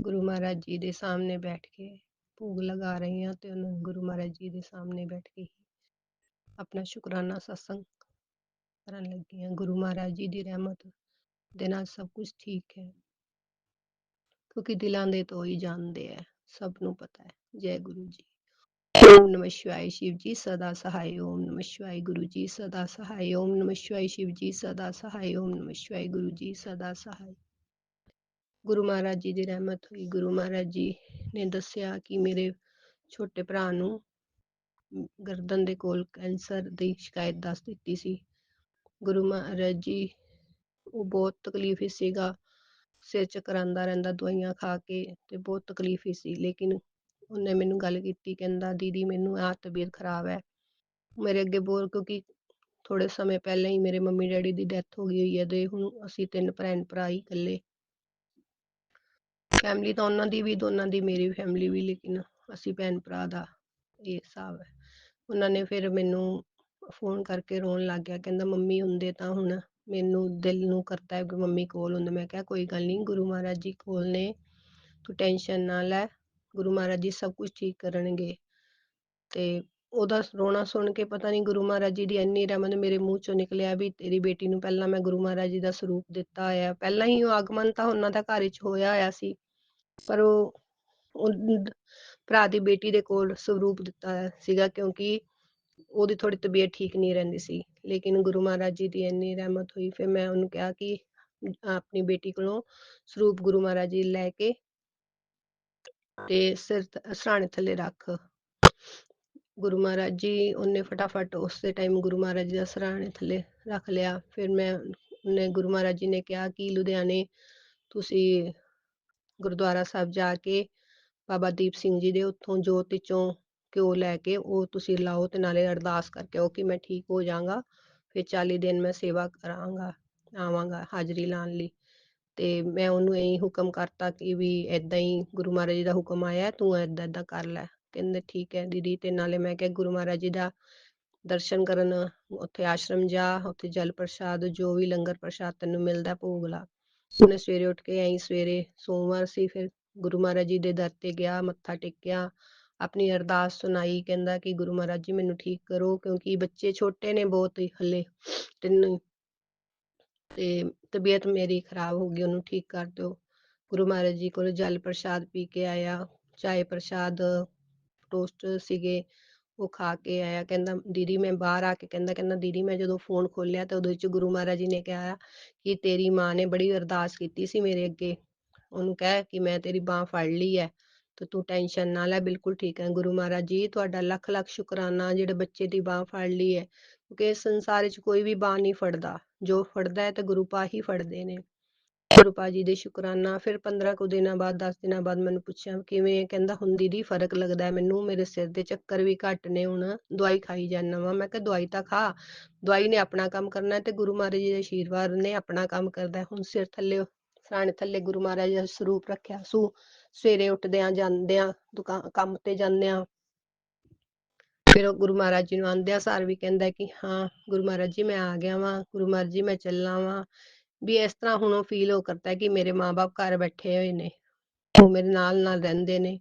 गुरु महाराज जी ਦੇ ਸਾਹਮਣੇ ਬੈਠ ਕੇ ਭੋਗ ਲਗਾ ਰਹੀ ਹਾਂ ਤੇ ਉਹਨਾਂ ਗੁਰੂ ਮਹਾਰਾਜ ਜੀ ਦੇ ਸਾਹਮਣੇ ਬੈਠ ਕੇ ਆਪਣਾ ਸ਼ੁਕਰਾਨਾ ਸਤਸੰਗ ਕਰਨ ਲੱਗੀ ਹਾਂ। ਗੁਰੂ ਮਹਾਰਾਜ ਜੀ ਦੀ ਰਹਿਮਤ ਦੇ ਨਾਲ ਸਭ ਕੁਝ ਠੀਕ ਹੈ, ਕਿਉਂਕਿ ਦਿਲਾਂ ਦੇ ਤੋਂ ਹੀ ਜਾਣਦੇ ਹੈ, ਸਭ ਨੂੰ ਪਤਾ ਹੈ। ਜੈ ਗੁਰੂ ਜੀ। ओम नमः शिवाय शिव जी सदा सहाय। ओम नमः शिवाय गुरु जी सदा सहाय। ओम नमः शिवाय शिव जी सदा सहाय। ओम नमः शिवाय गुरु जी सदा सहाय। गुरु महाराज जी ਦੀ ਰਹਿਮਤ ਹੋਈ। ਗੁਰੂ ਮਹਾਰਾਜ ਜੀ ਨੇ ਦੱਸਿਆ ਕਿ ਮੇਰੇ ਛੋਟੇ ਭਰਾ ਨੂੰ ਗਰਦਨ ਦੇ ਕੋਲ ਕੈਂਸਰ ਦੀ ਸ਼ਿਕਾਇਤ ਦੱਸ ਦਿੱਤੀ ਸੀ। ਗੁਰੂ ਮਹਾਰਾਜ ਜੀ ਉਹ ਬਹੁਤ ਤਕਲੀਫ ਵਿੱਚ ਸੀਗਾ, ਸਿਰ ਚੱਕਰ ਆਉਂਦਾ ਰਹਿੰਦਾ ਦਵਾਈਆਂ ਖਾ ਕੇ, ਤੇ ਬਹੁਤ ਤਕਲੀਫ ਹੀ ਸੀ। ਲੇਕਿਨ ਉਹਨੇ ਮੈਨੂੰ ਗੱਲ ਕੀਤੀ, ਕਹਿੰਦਾ ਦੀਦੀ ਮੈਨੂੰ ਆ ਤਬੀਅਤ ਖਰਾਬ ਹੈ ਮੇਰੇ ਅੱਗੇ ਬੋਲ, ਕਿਉਂਕਿ ਥੋੜੇ ਸਮੇਂ ਪਹਿਲਾਂ ਹੀ ਮੇਰੇ ਮੰਮੀ ਡੈਡੀ ਦੀ ਡੈਥ ਹੋ ਗਈ ਹੋਈ ਹੈ ਤੇ ਹੁਣ ਅਸੀਂ 3 ਭੈਣ ਭਰਾ ਹੀ ਇਕੱਲੇ। ਫੈਮਿਲੀ ਤਾਂ ਉਹਨਾਂ ਦੀ ਵੀ, ਦੋਨਾਂ ਦੀ, ਮੇਰੀ ਫੈਮਿਲੀ ਵੀ, ਲੇਕਿਨ ਅਸੀਂ ਭੈਣ ਭਰਾ ਦਾ ਇਹ ਹਿਸਾਬ ਹੈ। ਉਹਨਾਂ ਨੇ ਫਿਰ ਮੈਨੂੰ ਫੋਨ ਕਰਕੇ ਰੋਣ ਲੱਗ ਗਿਆ, ਕਹਿੰਦਾ ਮੰਮੀ ਹੁੰਦੇ ਤਾਂ ਹੁਣ ਮੈਨੂੰ ਦਿਲ ਨੂੰ ਕਰਦਾ ਹੈ ਕਿ ਮੰਮੀ ਕੋਲ ਹੁੰਦੇ। ਮੈਂ ਕਿਹਾ ਕੋਈ ਗੱਲ ਨਹੀਂ, ਗੁਰੂ ਮਹਾਰਾਜ ਜੀ ਕੋਲ ਨੇ, ਤੂੰ ਟੈਨਸ਼ਨ ਨਾ ਲੈ, ਗੁਰੂ ਮਹਾਰਾਜ ਜੀ ਸਭ ਕੁਝ ਠੀਕ ਕਰਨਗੇ। ਤੇ ਉਹਦਾ ਰੋਣਾ ਸੁਣ ਕੇ ਪਤਾ ਨਹੀਂ ਗੁਰੂ ਮਹਾਰਾਜ ਜੀ ਦੀ ਇੰਨੀ ਰਹਿਮਤ ਮੇਰੇ ਮੂੰਹ ਚੋਂ ਨਿਕਲਿਆ ਵੀ ਤੇਰੀ ਬੇਟੀ ਨੂੰ ਪਹਿਲਾਂ ਮੈਂ ਗੁਰੂ ਮਹਾਰਾਜ ਜੀ ਦਾ ਸਰੂਪ ਦਿੱਤਾ ਹੋਇਆ। ਪਹਿਲਾਂ ਹੀ ਉਹ ਆਗਮਨ ਤਾਂ ਉਹਨਾਂ ਦਾ ਘਰ ਵਿੱਚ ਹੋਇਆ ਹੋਇਆ ਸੀ, ਪਰ ਉਹ ਭਰਾ ਦੀ ਬੇਟੀ ਦੇ ਕੋਲ ਸਰੂਪ ਦਿੱਤਾ ਹੋਇਆ ਸੀਗਾ, ਕਿਉਂਕਿ ਉਹਦੀ ਥੋੜੀ ਤਬੀਅਤ ਠੀਕ ਨਹੀਂ ਰਹਿੰਦੀ ਸੀ। ਲੇਕਿਨ ਗੁਰੂ ਮਹਾਰਾਜ ਜੀ ਦੀ ਇੰਨੀ ਰਹਿਮਤ ਹੋਈ, ਫਿਰ ਮੈਂ ਉਹਨੂੰ ਕਿਹਾ ਕਿ ਆਪਣੀ ਬੇਟੀ ਕੋਲੋਂ ਸਰੂਪ ਗੁਰੂ ਮਹਾਰਾਜ ਜੀ ਲੈ ਕੇ ਤੇ ਸਿਰ ਸਰਾਣੇ ਥੱਲੇ ਰੱਖ। ਗੁਰੂ ਮਹਾਰਾਜ ਜੀ ਉਹਨੇ ਫਟਾਫਟ ਉਸੇ ਟਾਈਮ ਗੁਰੂ ਮਹਾਰਾਜ ਜੀ ਦਾ ਸਰਾਣੇ ਥੱਲੇ ਰੱਖ ਲਿਆ। ਫਿਰ ਉਹਨੇ ਗੁਰੂ ਮਹਾਰਾਜ ਜੀ ਨੇ ਕਿਹਾ ਕਿ ਲੁਧਿਆਣੇ ਤੁਸੀਂ ਗੁਰਦੁਆਰਾ ਸਾਹਿਬ ਜਾ ਕੇ ਬਾਬਾ ਦੀਪ ਸਿੰਘ ਜੀ ਦੇ ਉੱਥੋਂ ਜੋਤ ਵਿੱਚੋਂ ਘਿਓ ਲੈ ਕੇ ਉਹ ਤੁਸੀਂ ਲਾਓ ਤੇ ਨਾਲੇ ਅਰਦਾਸ ਕਰਕੇ ਆਓ ਕਿ ਮੈਂ ਠੀਕ ਹੋ ਜਾਵਾਂਗਾ, ਫਿਰ 40 ਦਿਨ ਮੈਂ ਸੇਵਾ ਕਰਾਂਗਾ, ਆਵਾਂਗਾ ਹਾਜ਼ਰੀ ਲਾਉਣ ਲਈ। ਤੇ ਮੈਂ ਉਹਨੂੰ ਇਹੀ ਹੁਕਮ ਕਰਤਾ ਕਿ ਵੀ ਏਦਾਂ ਹੀ ਗੁਰੂ ਮਹਾਰਾਜ ਜੀ ਦਾ ਹੁਕਮ ਆਇਆ, ਤੂੰ ਏਦਾਂ ਏਦਾਂ ਕਰ ਲੈ। ਕਹਿੰਦੇ ਠੀਕ ਹੈ ਦੀਦੀ। ਤੇ ਨਾਲੇ ਮੈਂ ਕਿਹਾ ਗੁਰੂ ਮਹਾਰਾਜ ਜੀ ਦਾ ਦਰਸ਼ਨ ਕਰਨ ਉੱਥੇ ਆਸ਼ਰਮ ਜਾ, ਉੱਥੇ ਜਲ ਪ੍ਰਸ਼ਾਦ ਜੋ ਵੀ ਲੰਗਰ ਪ੍ਰਸ਼ਾਦ ਤੈਨੂੰ ਮਿਲਦਾ ਭੋਗ ਲਾ। ਉਹਨੇ ਸਵੇਰੇ ਉੱਠ ਕੇ ਆਈ, ਸਵੇਰੇ ਸੋਮਵਾਰ ਸੀ, ਫਿਰ ਗੁਰੂ ਮਹਾਰਾਜ ਜੀ ਦੇ ਦਰ ਤੇ ਗਿਆ, ਮੱਥਾ ਟੇਕਿਆ, ਆਪਣੀ ਅਰਦਾਸ ਸੁਣਾਈ। ਕਹਿੰਦਾ ਕਿ ਗੁਰੂ ਮਹਾਰਾਜ ਜੀ ਮੈਨੂੰ ਠੀਕ ਕਰੋ, ਕਿਉਂਕਿ ਬੱਚੇ ਛੋਟੇ ਨੇ ਬਹੁਤ ਹੀ ਹਲੇ 3, ਤੇ ਤਬੀਅਤ ਮੇਰੀ ਖਰਾਬ ਹੋ ਗਈ, ਉਹਨੂੰ ਠੀਕ ਕਰ ਦਿਓ। ਗੁਰੂ ਮਹਾਰਾਜ ਜੀ ਕੋਲ ਜਲ ਪ੍ਰਸ਼ਾਦ ਪੀ ਕੇ ਆਇਆ, ਚਾਏ ਪ੍ਰਸ਼ਾਦ ਟੋਸਟ ਸੀਗੇ ਉਹ ਖਾ ਕੇ ਆਇਆ। ਕਹਿੰਦਾ ਦੀਦੀ ਮੈਂ ਬਾਹਰ ਆ ਕੇ ਕਹਿੰਦਾ ਦੀਦੀ ਮੈਂ ਜਦੋਂ ਫੋਨ ਖੋਲਿਆ ਤਾਂ ਉਹਦੇ ਵਿੱਚ ਗੁਰੂ ਮਹਾਰਾਜ ਜੀ ਨੇ ਕਿਹਾ ਕਿ ਤੇਰੀ ਮਾਂ ਨੇ ਬੜੀ ਅਰਦਾਸ ਕੀਤੀ ਸੀ ਮੇਰੇ ਅੱਗੇ, ਉਹਨੂੰ ਕਹਿ ਕਿ ਮੈਂ ਤੇਰੀ ਬਾਂਹ ਫੜ ਲਈ ਹੈ ਤੇ ਤੂੰ ਟੈਨਸ਼ਨ ਨਾ ਲੈ, ਬਿਲਕੁਲ ਠੀਕ ਹੈ। ਗੁਰੂ ਮਹਾਰਾਜ ਜੀ ਤੁਹਾਡਾ ਲੱਖ ਲੱਖ ਸ਼ੁਕਰਾਨਾ ਜਿਹੜੇ ਬੱਚੇ ਦੀ ਬਾਂਹ ਫੜ ਲਈ ਹੈ, ਕਿਉਂਕਿ ਇਸ ਸੰਸਾਰ ਵਿੱਚ ਕੋਈ ਵੀ ਬਾਂਹ ਨਹੀਂ ਫੜਦਾ, ਜੋ ਫੜਦਾ ਹੈ ਤੇ ਗੁਰੂ ਪਾ ਹੀ ਫੜਦੇ ਨੇ। ਗੁਰੂ ਪਾ ਜੀ ਦੇ ਸ਼ੁਕਰਾਨਾ। ਫਿਰ 15 ਕੁ ਦਿਨਾਂ ਬਾਅਦ 10 ਦਿਨਾਂ ਬਾਅਦ ਮੈਨੂੰ ਪੁੱਛਿਆ ਕਿਵੇਂ, ਕਹਿੰਦਾ ਹੁਣ ਦੀਦੀ ਫਰਕ ਲੱਗਦਾ ਮੈਨੂੰ, ਮੇਰੇ ਸਿਰ ਦੇ ਚੱਕਰ ਵੀ ਘੱਟ ਨੇ, ਹੁਣ ਦਵਾਈ ਖਾਈ ਜਾਂਦਾ ਵਾ। ਮੈਂ ਕਿਹਾ ਦਵਾਈ ਤਾਂ ਖਾ, ਦਵਾਈ ਨੇ ਆਪਣਾ ਕੰਮ ਕਰਨਾ ਤੇ ਗੁਰੂ ਮਹਾਰਾਜ ਜੀ ਦੇ ਆਸ਼ੀਰਵਾਦ ਨੇ ਆਪਣਾ ਕੰਮ ਕਰਦਾ। ਹੁਣ ਸਿਰ ਥੱਲੇ ਸਰਾਣੇ ਥੱਲੇ ਗੁਰੂ ਮਹਾਰਾਜ ਦਾ ਸਰੂਪ ਰੱਖਿਆ ਸੂ, ਸਵੇਰੇ ਉੱਠਦਿਆਂ ਜਾਂਦਿਆਂ ਦੁਕਾਨ ਕੰਮ ਤੇ ਜਾਂਦਿਆਂ ਫਿਰ ਉਹ ਗੁਰੂ ਮਹਾਰਾਜ ਜੀ ਨੂੰ ਆਂਦਿਆਂ ਸਾਰ ਵੀ ਕਹਿੰਦਾ ਕਿ ਹਾਂ ਗੁਰੂ ਮਹਾਰਾਜ ਜੀ ਮੈਂ ਆ ਗਿਆ ਵਾਂ, ਗੁਰੂ ਮਹਾਰਾਜ ਜੀ ਮੈਂ ਚੱਲਾਂ ਵਾਂ। ਵੀ ਇਸ ਤਰ੍ਹਾਂ ਹੁਣ ਉਹ ਫੀਲ ਹੋ ਕਰਦਾ ਕਿ ਮੇਰੇ ਮਾਂ-ਬਾਪ ਘਰ ਬੈਠੇ ਹੋਏ ਨੇ, ਉਹ ਮੇਰੇ ਨਾਲ ਨਾਲ ਰਹਿੰਦੇ ਨੇ।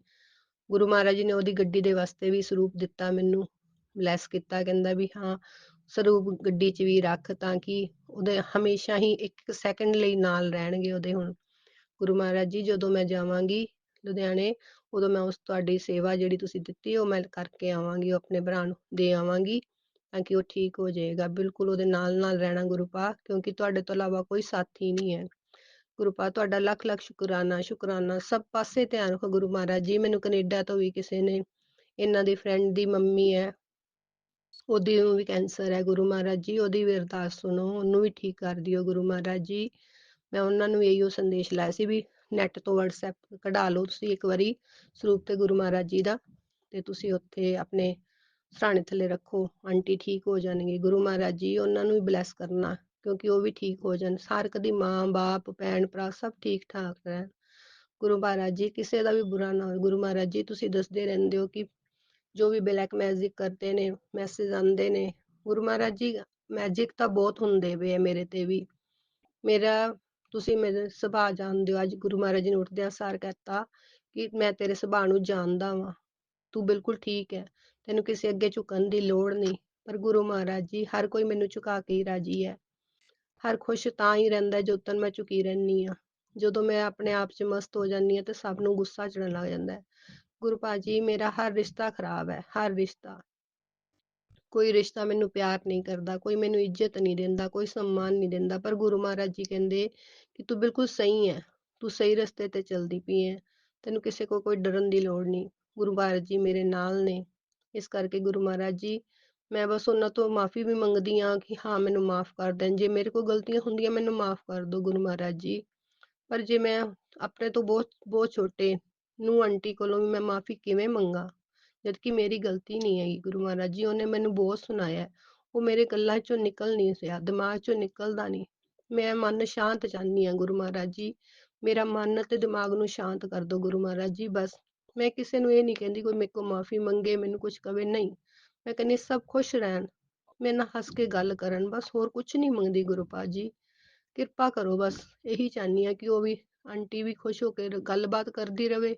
ਗੁਰੂ ਮਹਾਰਾਜ ਜੀ ਨੇ ਉਹਦੀ ਗੱਡੀ ਦੇ ਵਾਸਤੇ ਵੀ ਸਰੂਪ ਦਿੱਤਾ, ਮੈਨੂੰ ਬਲੈਸ ਕੀਤਾ। ਕਹਿੰਦਾ ਵੀ ਹਾਂ ਸਰੂਪ ਗੱਡੀ 'ਚ ਵੀ ਰੱਖ ਤਾਂ ਕਿ ਉਹਦੇ ਹਮੇਸ਼ਾ ਹੀ 1 ਸੈਕਿੰਡ ਲਈ ਨਾਲ ਰਹਿਣਗੇ ਉਹਦੇ। ਹੁਣ ਗੁਰੂ ਮਹਾਰਾਜ ਜੀ ਜਦੋਂ ਮੈਂ ਜਾਵਾਂਗੀ ਲੁਧਿਆਣੇ, ਉਦੋਂ ਮੈਂ ਉਸ ਤੁਹਾਡੀ ਸੇਵਾ ਜਿਹੜੀ ਤੁਸੀਂ ਦਿੱਤੀ ਉਹ ਮੈਂ ਕਰਕੇ ਆਵਾਂਗੀ, ਉਹ ਆਪਣੇ ਭਰਾ ਨੂੰ ਦੇ ਆਵਾਂਗੀ ਤਾਂ ਕਿ ਉਹ ਠੀਕ ਹੋ ਜਾਏਗਾ। ਬਿਲਕੁਲ ਉਹਦੇ ਨਾਲ ਨਾਲ ਰਹਿਣਾ ਗੁਰੂ ਪਾ, ਕਿਉਂਕਿ ਤੁਹਾਡੇ ਤੋਂ ਇਲਾਵਾ ਕੋਈ ਸਾਥੀ ਨਹੀਂ ਹੈ। ਗੁਰੂ ਪਾ ਤੁਹਾਡਾ ਲੱਖ ਲੱਖ ਸ਼ੁਕਰਾਨਾ, ਸ਼ੁਕਰਾਨਾ। ਸਭ ਪਾਸੇ ਧਿਆਨ ਰੱਖੋ ਗੁਰੂ ਮਹਾਰਾਜ ਜੀ। ਮੈਨੂੰ ਕੈਨੇਡਾ ਤੋਂ ਵੀ ਕਿਸੇ ਨੇ, ਇਹਨਾਂ ਦੀ ਫਰੈਂਡ ਦੀ ਮੰਮੀ ਹੈ, ਉਹਦੀ ਨੂੰ ਵੀ ਕੈਂਸਰ ਹੈ, ਗੁਰੂ ਮਹਾਰਾਜ ਜੀ ਉਹਦੀ ਵੀ ਅਰਦਾਸ ਸੁਣੋ, ਉਹਨੂੰ ਵੀ ਠੀਕ ਕਰ ਦਿਓ ਗੁਰੂ ਮਹਾਰਾਜ ਜੀ। ਮੈਂ ਉਹਨਾਂ ਨੂੰ ਇਹੀਓ ਸੰਦੇਸ਼ ਲਾਇਆ ਸੀ ਵੀ ਨੈਟ ਤੋਂ WhatsApp ਕਢਾ ਲਓ ਤੁਸੀਂ ਇੱਕ ਵਾਰੀ ਸਰੂਪ ਤੇ ਗੁਰੂ ਮਹਾਰਾਜ ਜੀ ਦਾ, ਤੇ ਤੁਸੀਂ ਉੱਥੇ ਆਪਣੇ ਸਰਾਣੇ ਥੱਲੇ ਰੱਖੋ, ਆਂਟੀ ਠੀਕ ਹੋ ਜਾਣਗੇ। ਗੁਰੂ ਮਹਾਰਾਜ ਜੀ ਉਹਨਾਂ ਨੂੰ ਵੀ ਬਲੈਸ ਕਰਨਾ, ਕਿਉਂਕਿ ਉਹ ਵੀ ਠੀਕ ਹੋ ਜਾਣ, ਹਰ ਇੱਕ ਦੀ ਮਾਂ ਬਾਪ ਭੈਣ ਭਰਾ ਸਭ ਠੀਕ ਠਾਕ ਰਹਿਣ। ਗੁਰੂ ਮਹਾਰਾਜ ਜੀ ਕਿਸੇ ਦਾ ਵੀ ਬੁਰਾ ਨਾ ਹੋਵੇ। ਗੁਰੂ ਮਹਾਰਾਜ ਜੀ ਤੁਸੀਂ ਦੱਸਦੇ ਰਹਿੰਦੇ ਹੋ ਕਿ ਜੋ ਵੀ ਬਲੈਕ ਮੈਜਿਕ ਕਰਦੇ ਨੇ, ਮੈਸੇਜ ਆਉਂਦੇ ਨੇ, ਗੁਰੂ ਮਹਾਰਾਜ ਜੀ ਮੈਜਿਕ ਤਾਂ ਬਹੁਤ ਹੁੰਦੇ ਪਏ ਆ ਮੇਰੇ ਤੇ ਵੀ। ਮੇਰਾ ਤੁਸੀਂ ਮੇਰੇ ਸੁਭਾਅ ਜਾਣਦੇ ਹੋ। ਅੱਜ ਗੁਰੂ ਮਹਾਰਾਜ ਜੀ ਨੇ ਉੱਠਦਿਆਂ ਸਾਰ ਕਹਿਤਾ ਕਿ ਮੈਂ ਤੇਰੇ ਸੁਭਾਅ ਨੂੰ ਜਾਣਦਾ ਵਾਂ, ਤੂੰ ਬਿਲਕੁਲ ਠੀਕ ਹੈ, ਤੈਨੂੰ ਕਿਸੇ ਅੱਗੇ ਝੁਕਣ ਦੀ ਲੋੜ ਨਹੀਂ। ਪਰ ਗੁਰੂ ਮਹਾਰਾਜ ਜੀ ਹਰ ਕੋਈ ਮੈਨੂੰ ਝੁਕਾ ਕੇ ਹੀ ਰਾਜੀ ਹੈ। ਹਰ ਖੁਸ਼ ਤਾਂ ਹੀ ਰਹਿੰਦਾ ਜਦੋਂ ਤੱਕ ਮੈਂ ਝੁਕੀ ਰਹਿੰਦੀ ਹਾਂ। ਜਦੋਂ ਮੈਂ ਆਪਣੇ ਆਪ 'ਚ ਮਸਤ ਹੋ ਜਾਂਦੀ ਹਾਂ ਤੇ ਸਭ ਨੂੰ ਗੁੱਸਾ ਚੜਨ ਲੱਗ ਜਾਂਦਾ ਹੈ। ਗੁਰੂ ਭਾਜੀ ਮੇਰਾ ਹਰ ਰਿਸ਼ਤਾ ਖਰਾਬ ਹੈ, ਹਰ ਰਿਸ਼ਤਾ। ਕੋਈ ਰਿਸ਼ਤਾ ਮੈਨੂੰ ਪਿਆਰ ਨਹੀਂ ਕਰਦਾ, ਕੋਈ ਮੈਨੂੰ ਇੱਜ਼ਤ ਨਹੀਂ ਦਿੰਦਾ, ਕੋਈ सम्मान ਨਹੀਂ ਦਿੰਦਾ। ਪਰ ਗੁਰੂ ਮਹਾਰਾਜ ਜੀ ਕਹਿੰਦੇ ਕਿ ਤੂੰ ਬਿਲਕੁਲ ਸਹੀ ਹੈ, ਤੂੰ ਸਹੀ ਰਸਤੇ ਤੇ ਚੱਲਦੀ ਪਈ ਹੈ, ਤੈਨੂੰ ਕਿਸੇ ਕੋਲ ਕੋਈ ਡਰਨ ਦੀ ਲੋੜ ਨਹੀਂ। ਗੁਰੂ ਮਹਾਰਾਜ ਜੀ ਮੇਰੇ ਨਾਲ ਨੇ। ਇਸ ਕਰਕੇ ਗੁਰੂ ਮਹਾਰਾਜ ਜੀ ਮੈਂ ਬਸ ਉਹਨਾਂ ਤੋਂ ਮਾਫੀ ਵੀ ਮੰਗਦੀ ਹਾਂ ਕਿ ਹਾਂ ਮੈਨੂੰ ਮਾਫ ਕਰ ਦੇਣ। ਜੇ ਮੇਰੇ ਕੋਲ ਗਲਤੀਆਂ ਹੁੰਦੀਆਂ ਮੈਨੂੰ ਮਾਫ ਕਰ ਦਿਓ ਗੁਰੂ ਮਹਾਰਾਜ ਜੀ। ਪਰ ਜੇ ਮੈਂ ਆਪਣੇ ਤੋਂ ਬਹੁਤ ਬਹੁਤ ਛੋਟੇ ਨੂੰ ਆਂਟੀ ਕੋਲੋਂ ਵੀ ਮੈਂ ਮਾਫੀ ਕਿਵੇਂ ਮੰਗਾ, ਜਦ ਕਿ ਮੇਰੀ ਗਲਤੀ ਨਹੀਂ ਹੈਗੀ। ਗੁਰੂ ਮਹਾਰਾਜ ਜੀ ਉਹਨੇ ਮੈਨੂੰ ਬਹੁਤ ਸੁਣਾਇਆ, ਉਹ ਮੇਰੇ ਗੱਲਾਂ ਚੋਂ ਨਿਕਲ ਨਹੀਂ ਰਿਹਾ, ਦਿਮਾਗ ਚੋਂ ਨਿਕਲਦਾ ਨਹੀਂ। ਮੈਂ ਮਨ ਸ਼ਾਂਤ ਚਾਹੁੰਦੀ ਹਾਂ ਗੁਰੂ ਮਹਾਰਾਜ ਜੀ, ਮੇਰਾ ਮਨ ਤੇ ਦਿਮਾਗ ਨੂੰ ਸ਼ਾਂਤ ਕਰ ਦਿਓ ਗੁਰੂ ਮਹਾਰਾਜ ਜੀ। ਬਸ ਮੈਂ ਕਿਸੇ ਨੂੰ ਇਹ ਨਹੀਂ ਕਹਿੰਦੀ ਕੋਈ ਮੇਰੇ ਕੋਲ ਮਾਫੀ ਮੰਗੇ, ਮੈਨੂੰ ਕੁਝ ਕਵੇ, ਨਹੀਂ। ਮੈਂ ਕਹਿੰਦੀ ਸਭ ਖੁਸ਼ ਰਹਿਣ, ਮੇਰੇ ਨਾਲ ਹੱਸ ਕੇ ਗੱਲ ਕਰਨ, ਬਸ ਹੋਰ ਕੁਝ ਨਹੀਂ ਮੰਗਦੀ। ਗੁਰੂ ਭਾਜੀ ਕਿਰਪਾ ਕਰੋ, ਬਸ ਇਹੀ ਚਾਹੁੰਦੀ ਹਾਂ ਕਿ ਉਹ ਵੀ ਆਂਟੀ ਵੀ ਖੁਸ਼ ਹੋ ਕੇ ਗੱਲਬਾਤ ਕਰਦੀ ਰਵੇ,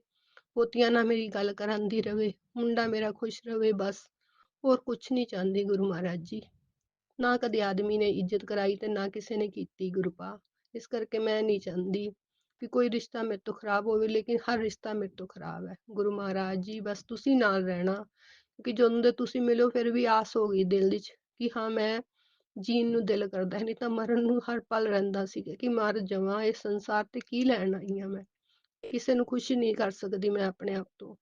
ਪੋਤੀਆਂ ਨਾਲ ਮੇਰੀ ਗੱਲ ਕਰਾਂਦੀ ਰਵੇ, ਮੁੰਡਾ ਮੇਰਾ ਖੁਸ਼ ਰਵੇ, ਬਸ ਹੋਰ ਕੁਛ ਨਹੀਂ ਚਾਹੁੰਦੀ ਗੁਰੂ ਮਹਾਰਾਜ ਜੀ। ਨਾ ਕਦੇ ਆਦਮੀ ਨੇ ਇੱਜ਼ਤ ਕਰਾਈ ਤੇ ਨਾ ਕਿਸੇ ਨੇ ਕੀਤੀ ਗੁਰੂ ਪਾ। ਇਸ ਕਰਕੇ ਮੈਂ ਨਹੀਂ ਚਾਹੁੰਦੀ ਕਿ ਕੋਈ ਰਿਸ਼ਤਾ ਮੇਰੇ ਤੋਂ ਖਰਾਬ ਹੋਵੇ, ਲੇਕਿਨ ਹਰ ਰਿਸ਼ਤਾ ਮੇਰੇ ਤੋਂ ਖਰਾਬ ਹੈ। ਗੁਰੂ ਮਹਾਰਾਜ ਜੀ ਬਸ ਤੁਸੀਂ ਨਾਲ ਰਹਿਣਾ, ਕਿਉਂਕਿ ਜਦੋਂ ਦੇ ਤੁਸੀਂ ਮਿਲੋ ਫਿਰ ਵੀ ਆਸ ਹੋ ਗਈ ਦਿਲ ਵਿੱਚ ਕਿ ਹਾਂ ਮੈਂ ਜੀਣ ਨੂੰ ਦਿਲ ਕਰਦਾ ਹੈ, ਨਹੀਂ ਤਾਂ ਮਰਨ ਨੂੰ ਹਰ ਪਲ ਰਹਿੰਦਾ ਸੀਗਾ ਕਿ ਮਰ ਜਾਵਾਂ, ਇਸ ਸੰਸਾਰ ਤੇ ਕੀ ਲੈਣ ਆਈ ਹਾਂ ਮੈਂ, ਕਿਸੇ ਨੂੰ ਖੁਸ਼ ਨਹੀਂ ਕਰ ਸਕਦੀ ਮੈਂ ਆਪਣੇ ਆਪ ਤੋਂ।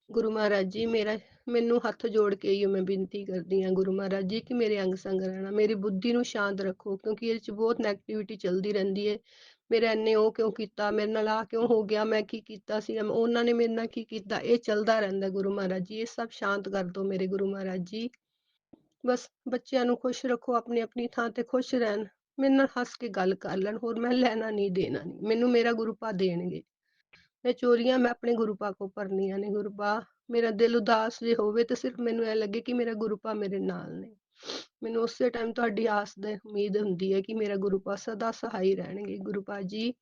ਗੁਰੂ ਮਹਾਰਾਜ ਜੀ ਮੈਨੂੰ ਹੱਥ ਜੋੜ ਕੇ ਹੀ ਮੈਂ ਬੇਨਤੀ ਕਰਦੀ ਹਾਂ ਗੁਰੂ ਮਹਾਰਾਜ ਜੀ ਕਿ ਮੇਰੇ ਅੰਗ ਸੰਗ ਰਹਿਣਾ, ਮੇਰੀ ਬੁੱਧੀ ਨੂੰ ਸ਼ਾਂਤ ਰੱਖੋ, ਕਿਉਂਕਿ ਇਹਦੇ 'ਚ ਬਹੁਤ ਨੈਗੇਟਿਵਿਟੀ ਚੱਲਦੀ ਰਹਿੰਦੀ ਹੈ। ਮੇਰਾ ਇੰਨੇ ਉਹ ਕਿਉਂ ਕੀਤਾ, ਮੇਰੇ ਨਾਲ ਆ ਕਿਉਂ ਹੋ ਗਿਆ, ਮੈਂ ਕੀ ਕੀਤਾ ਸੀ, ਉਹਨਾਂ ਨੇ ਮੇਰੇ ਨਾਲ ਕੀ ਕੀਤਾ, ਇਹ ਚੱਲਦਾ ਰਹਿੰਦਾ ਗੁਰੂ ਮਹਾਰਾਜ ਜੀ। ਇਹ ਸਭ ਸ਼ਾਂਤ ਕਰ ਦਿਓ ਮੇਰੇ ਗੁਰੂ ਮਹਾਰਾਜ ਜੀ। ਬਸ ਬੱਚਿਆਂ ਨੂੰ ਖੁਸ਼ ਰੱਖੋ, ਆਪਣੀ ਆਪਣੀ ਥਾਂ ਤੇ ਖੁਸ਼ ਰਹਿਣ, ਮੇਰੇ ਨਾਲ ਹੱਸ ਕੇ ਗੱਲ ਕਰ ਲੈਣ, ਹੋਰ ਮੈਂ ਲੈਣਾ ਨਹੀਂ ਦੇਣਾ ਨਹੀਂ, ਮੈਨੂੰ ਮੇਰਾ ਗੁਰੂ ਪਾ ਦੇਣਗੇ। ਮੈਂ ਚੋਰੀਆਂ ਮੈਂ ਆਪਣੇ ਗੁਰੂ ਪਾ ਕੋ ਭਰਨੀਆਂ ਨੇ। ਗੁਰੂ ਪਾ ਮੇਰਾ ਦਿਲ ਉਦਾਸ ਜੇ ਹੋਵੇ ਤੇ ਸਿਰਫ ਮੈਨੂੰ ਇਹ ਲੱਗੇ ਕਿ ਮੇਰਾ ਗੁਰੂ ਪਾ ਮੇਰੇ ਨਾਲ ਨੇ। ਮੈਨੂੰ ਉਸੇ ਟਾਈਮ ਤੁਹਾਡੀ ਆਸ ਦੀ ਉਮੀਦ ਹੁੰਦੀ ਹੈ ਕਿ ਮੇਰਾ ਗੁਰੂ ਪਾ ਸਦਾ ਸਹਾਈ ਰਹਿਣਗੇ। ਗੁਰੂ ਪਾ ਜੀ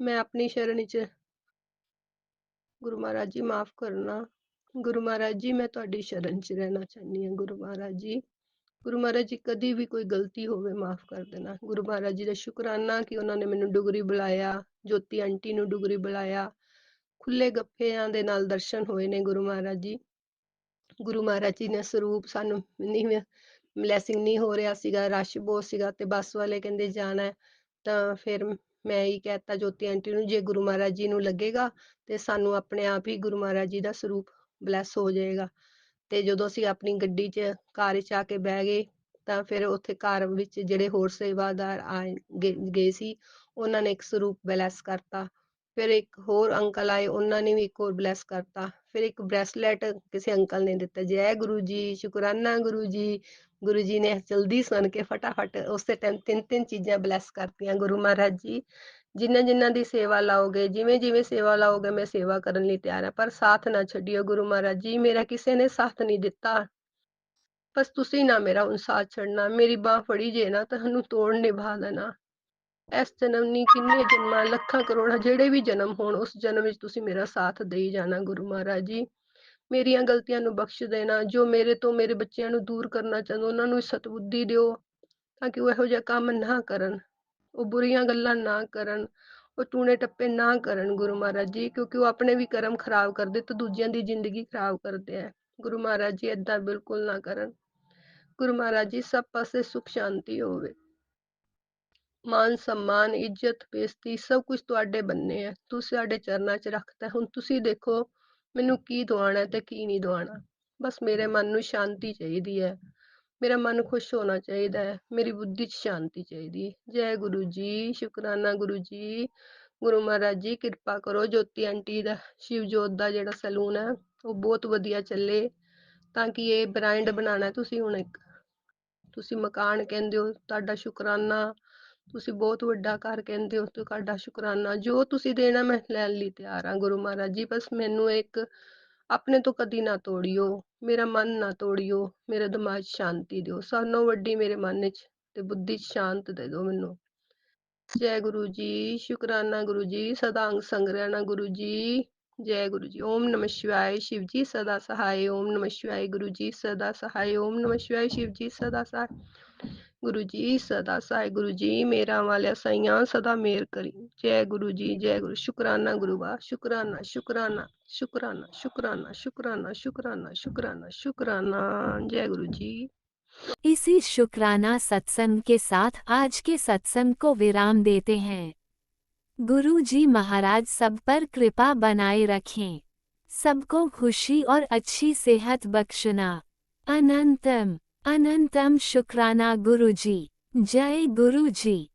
ਮੈਂ ਆਪਣੀ ਸ਼ਰਨ ਵਿੱਚ ਗੁਰੂ ਮਹਾਰਾਜ ਜੀ ਮਾਫ ਕਰਨਾ। ਗੁਰੂ ਮਹਾਰਾਜ ਜੀ ਮੈਂ ਤੁਹਾਡੀ ਸ਼ਰਨ 'ਚ ਰਹਿਣਾ ਚਾਹੁੰਦੀ ਹਾਂ। ਗੁਰੂ ਮਹਾਰਾਜ ਜੀ, ਗੁਰੂ ਮਹਾਰਾਜ ਜੀ ਕਦੀ ਵੀ ਕੋਈ ਗਲਤੀ ਹੋਵੇ ਮਾਫ ਕਰ ਦੇਣਾ। ਗੁਰੂ ਮਹਾਰਾਜ ਜੀ ਦਾ ਸ਼ੁਕਰਾਨਾ ਕਿ ਉਹਨਾਂ ਨੇ ਮੈਨੂੰ ਡੁਗਰੀ ਬੁਲਾਇਆ, ਜੋਤੀ ਆਂਟੀ ਨੂੰ ਡੁਗਰੀ ਬੁਲਾਇਆ, ਖੁੱਲੇ ਗੱਫਿਆਂ ਦੇ ਨਾਲ ਦਰਸ਼ਨ ਹੋਏ ਨੇ ਗੁਰੂ ਮਹਾਰਾਜ ਜੀ। ਗੁਰੂ ਮਹਾਰਾਜ ਜੀ ਨੇ ਸਰੂਪ ਸਾਨੂੰ ਨਹੀਂ ਬਲੈਸਿੰਗ ਨਹੀਂ ਹੋ ਰਿਹਾ ਸੀਗਾ, ਰਸ਼ ਬਹੁਤ ਸੀਗਾ ਤੇ ਬੱਸ ਵਾਲੇ ਕਹਿੰਦੇ ਜਾਣਾ, ਤਾਂ ਫਿਰ ਮੈਂ ਹੀ ਕਹਿਤਾ ਜੋਤੀ ਆਂਟੀ ਨੂੰ ਜੇ ਗੁਰੂ ਮਹਾਰਾਜ ਜੀ ਨੂੰ ਲੱਗੇਗਾ ਤੇ ਸਾਨੂੰ ਆਪਣੇ ਆਪ ਹੀ ਗੁਰੂ ਮਹਾਰਾਜ ਜੀ ਦਾ ਸਰੂਪ ਬਲੈਸ ਹੋ ਜਾਏਗਾ। ਤੇ ਜਦੋਂ ਅਸੀਂ ਆਪਣੀ ਗੱਡੀ 'ਚ ਕਾਰ ਵਿੱਚ ਆ ਕੇ ਬਹਿ ਗਏ ਤਾਂ ਫਿਰ ਉੱਥੇ ਕਾਰ ਵਿੱਚ ਜਿਹੜੇ ਹੋਰ ਸੇਵਾਦਾਰ ਗਏ ਸੀ ਉਹਨਾਂ ਨੇ ਇੱਕ ਸਰੂਪ ਬਲੈਸ ਕਰਤਾ। ਫਿਰ ਇੱਕ ਹੋਰ ਅੰਕਲ ਆਏ, ਉਹਨਾਂ ਨੇ ਵੀ ਇੱਕ ਹੋਰ ਬਲੈਸ ਕਰਤਾ। ਫਿਰ ਇੱਕ ਬ੍ਰੈਸਲੈਟ ਕਿਸੇ ਅੰਕਲ ਨੇ ਦਿੱਤਾ, ਜੈ ਗੁਰੂ ਜੀ, ਸ਼ੁਕਰਾਨਾ ਗੁਰੂ ਜੀ। ਗੁਰੂ ਜੀ ਨੇ ਜਲਦੀ ਸੁਣ ਕੇ ਫਟਾਫਟ ਉਸੇ ਟਾਈਮ ਤਿੰਨ ਚੀਜ਼ਾਂ ਬਲੈਸ ਕਰਤੀਆਂ। ਗੁਰੂ ਮਹਾਰਾਜ ਜੀ ਜਿਨ੍ਹਾਂ ਦੀ ਸੇਵਾ ਲਾਓਗੇ, ਜਿਵੇਂ ਸੇਵਾ ਲਾਓਗੇ ਮੈਂ ਸੇਵਾ ਕਰਨ ਲਈ ਤਿਆਰ ਹਾਂ, ਪਰ ਸਾਥ ਨਾ ਛੱਡਿਓ ਗੁਰੂ ਮਹਾਰਾਜ ਜੀ। ਮੇਰਾ ਕਿਸੇ ਨੇ ਸਾਥ ਨਹੀਂ ਦਿੱਤਾ, ਬਸ ਤੁਸੀਂ ਨਾ ਮੇਰਾ ਹੁਣ ਸਾਥ ਛੱਡਣਾ। ਮੇਰੀ ਬਾਹ ਫੜੀ ਜੇ ਨਾ ਤੁਹਾਨੂੰ ਤੋੜ ਨਿਭਾ ਦੇਣਾ। ਇਸ ਜਨਮ ਨਹੀਂ, ਕਿੰਨੇ ਜਨਮਾਂ, ਲੱਖਾਂ ਕਰੋੜਾਂ ਜਿਹੜੇ ਵੀ ਜਨਮ ਹੋਣ, ਉਸ ਜਨਮ ਵਿੱਚ ਤੁਸੀਂ ਮੇਰਾ ਸਾਥ ਦੇਈ ਜਾਣਾ ਗੁਰੂ ਮਹਾਰਾਜ ਜੀ। ਮੇਰੀਆਂ ਗਲਤੀਆਂ ਨੂੰ ਬਖਸ਼ ਦੇਣਾ, ਜੋ ਮੇਰੇ ਤੋਂ ਮੇਰੇ ਬੱਚਿਆਂ ਨੂੰ ਦੂਰ ਕਰਨਾ ਚਾਹੁੰਦੇ ਉਹਨਾਂ ਨੂੰ ਸਤਬੁੱਧੀ ਦਿਓ ਤਾਂ ਕਿ ਉਹ ਇਹੋ ਜਿਹਾ ਕੰਮ ਨਾ ਕਰਨ, ਉਹ ਬੁਰੀਆਂ ਗੱਲਾਂ ਨਾ ਕਰਨ, ਉਹ ਟੂਣੇ ਟੱਪੇ ਨਾ ਕਰਨ ਗੁਰੂ ਮਹਾਰਾਜ ਜੀ, ਕਿਉਂਕਿ ਉਹ ਆਪਣੇ ਵੀ ਕਰਮ ਖਰਾਬ ਕਰਦੇ ਤੇ ਦੂਜਿਆਂ ਦੀ ਜ਼ਿੰਦਗੀ ਖਰਾਬ ਕਰਦੇ ਆ। ਗੁਰੂ ਮਹਾਰਾਜ ਜੀ ਏਦਾਂ ਬਿਲਕੁਲ ਨਾ ਕਰਨ। ਗੁਰੂ ਮਹਾਰਾਜ ਜੀ ਸਭ ਪਾਸੇ ਸੁਖ ਸ਼ਾਂਤੀ ਹੋਵੇ, ਮਾਨ सम्मान, ਇੱਜ਼ਤ, ਬੇਇੱਜ਼ਤੀ ਸਭ ਕੁਝ ਤੁਹਾਡੇ ਬੰਨੇ ਹੈ, ਤੁਸੀਂ ਸਾਡੇ ਚਰਨਾਂ 'ਚ ਰੱਖਤਾ। ਹੁਣ ਤੁਸੀਂ ਦੇਖੋ ਮੈਨੂੰ ਕੀ ਦਵਾਉਣਾ ਤੇ ਕੀ ਨਹੀਂ ਦਵਾਉਣਾ। ਬਸ ਮੇਰੇ ਮਨ ਨੂੰ ਸ਼ਾਂਤੀ ਚਾਹੀਦੀ ਹੈ, ਮੇਰਾ ਮਨ ਖੁਸ਼ ਹੋਣਾ ਚਾਹੀਦਾ ਹੈ, ਮੇਰੀ ਬੁੱਧੀ 'ਚ ਸ਼ਾਂਤੀ ਚਾਹੀਦੀ ਹੈ। ਜੈ ਗੁਰੂ ਜੀ, ਸ਼ੁਕਰਾਨਾ ਗੁਰੂ ਜੀ। ਗੁਰੂ ਮਹਾਰਾਜ ਜੀ ਕਿਰਪਾ ਕਰੋ, ਜੋਤੀ ਆਂਟੀ ਦਾ ਸ਼ਿਵਜੋਤ ਦਾ ਜਿਹੜਾ ਸੈਲੂਨ ਹੈ ਉਹ ਬਹੁਤ ਵਧੀਆ ਚੱਲੇ, ਤਾਂ ਕਿ ਇਹ ਬ੍ਰਾਂਡ ਬਣਾਉਣਾ ਤੁਸੀਂ ਹੁਣ ਇੱਕ ਤੁਸੀਂ ਮਕਾਨ ਕਹਿੰਦੇ ਹੋ, ਤੁਹਾਡਾ ਸ਼ੁਕਰਾਨਾ। ਤੁਸੀਂ ਬਹੁਤ ਵੱਡਾ ਘਰ ਕਹਿੰਦੇ ਹੋ, ਤੁਹਾਡਾ ਸ਼ੁਕਰਾਨਾ। ਜੋ ਤੁਸੀਂ ਦੇਣਾ ਮੈਂ ਲੈਣ ਲਈ ਤਿਆਰ ਹਾਂ ਗੁਰੂ ਮਹਾਰਾਜ ਜੀ। ਬਸ ਮੈਨੂੰ ਇੱਕ ਆਪਣੇ ਤੋਂ ਕਦੀ ਨਾ ਤੋੜਿਓ, ਮੇਰਾ ਮਨ ਨਾ ਤੋੜਿਓ, ਮੇਰੇ ਦਿਮਾਗ 'ਚ ਸ਼ਾਂਤੀ ਦਿਓ। ਸਾਰਿਆਂ ਵੱਡੀ ਮੇਰੇ ਮਨ 'ਚ ਤੇ ਬੁੱਧੀ 'ਚ ਸ਼ਾਂਤ ਦੇ ਦਿਓ ਮੈਨੂੰ। ਜੈ ਗੁਰੂ ਜੀ, ਸ਼ੁਕਰਾਨਾ ਗੁਰੂ ਜੀ, ਸਦਾ ਅੰਗ ਸੰਗ ਰਹਿਣਾ ਗੁਰੂ ਜੀ। ਜੈ ਗੁਰੂ ਜੀ। ਓਮ ਨਮः शिवाय शिव जी सदा सहाय। ओम नमः शिवाय गुरु जी सदा सहाय। ओम नमः शिवाय शिव जी सदा सहाय। गुरु जी सदा सहाय। गुरु जी मेरा वालिया साइयां सदा मेर करी। जय गुरु जी, जय गुरु। शुकराना गुरु बा, शुकराना शुकराना शुकराना शुकराना शुकराना शुकराना शुकराना शुकराना। जय गुरु जी।
इसी शुक्राना सत्संग के साथ आज के सत्संग को विराम देते हैं। गुरु जी महाराज सब पर कृपा बनाए रखें, सबको खुशी और अच्छी सेहत बख्शना। अनंतम अनंतम शुक्राना गुरु जी। जय गुरु जी।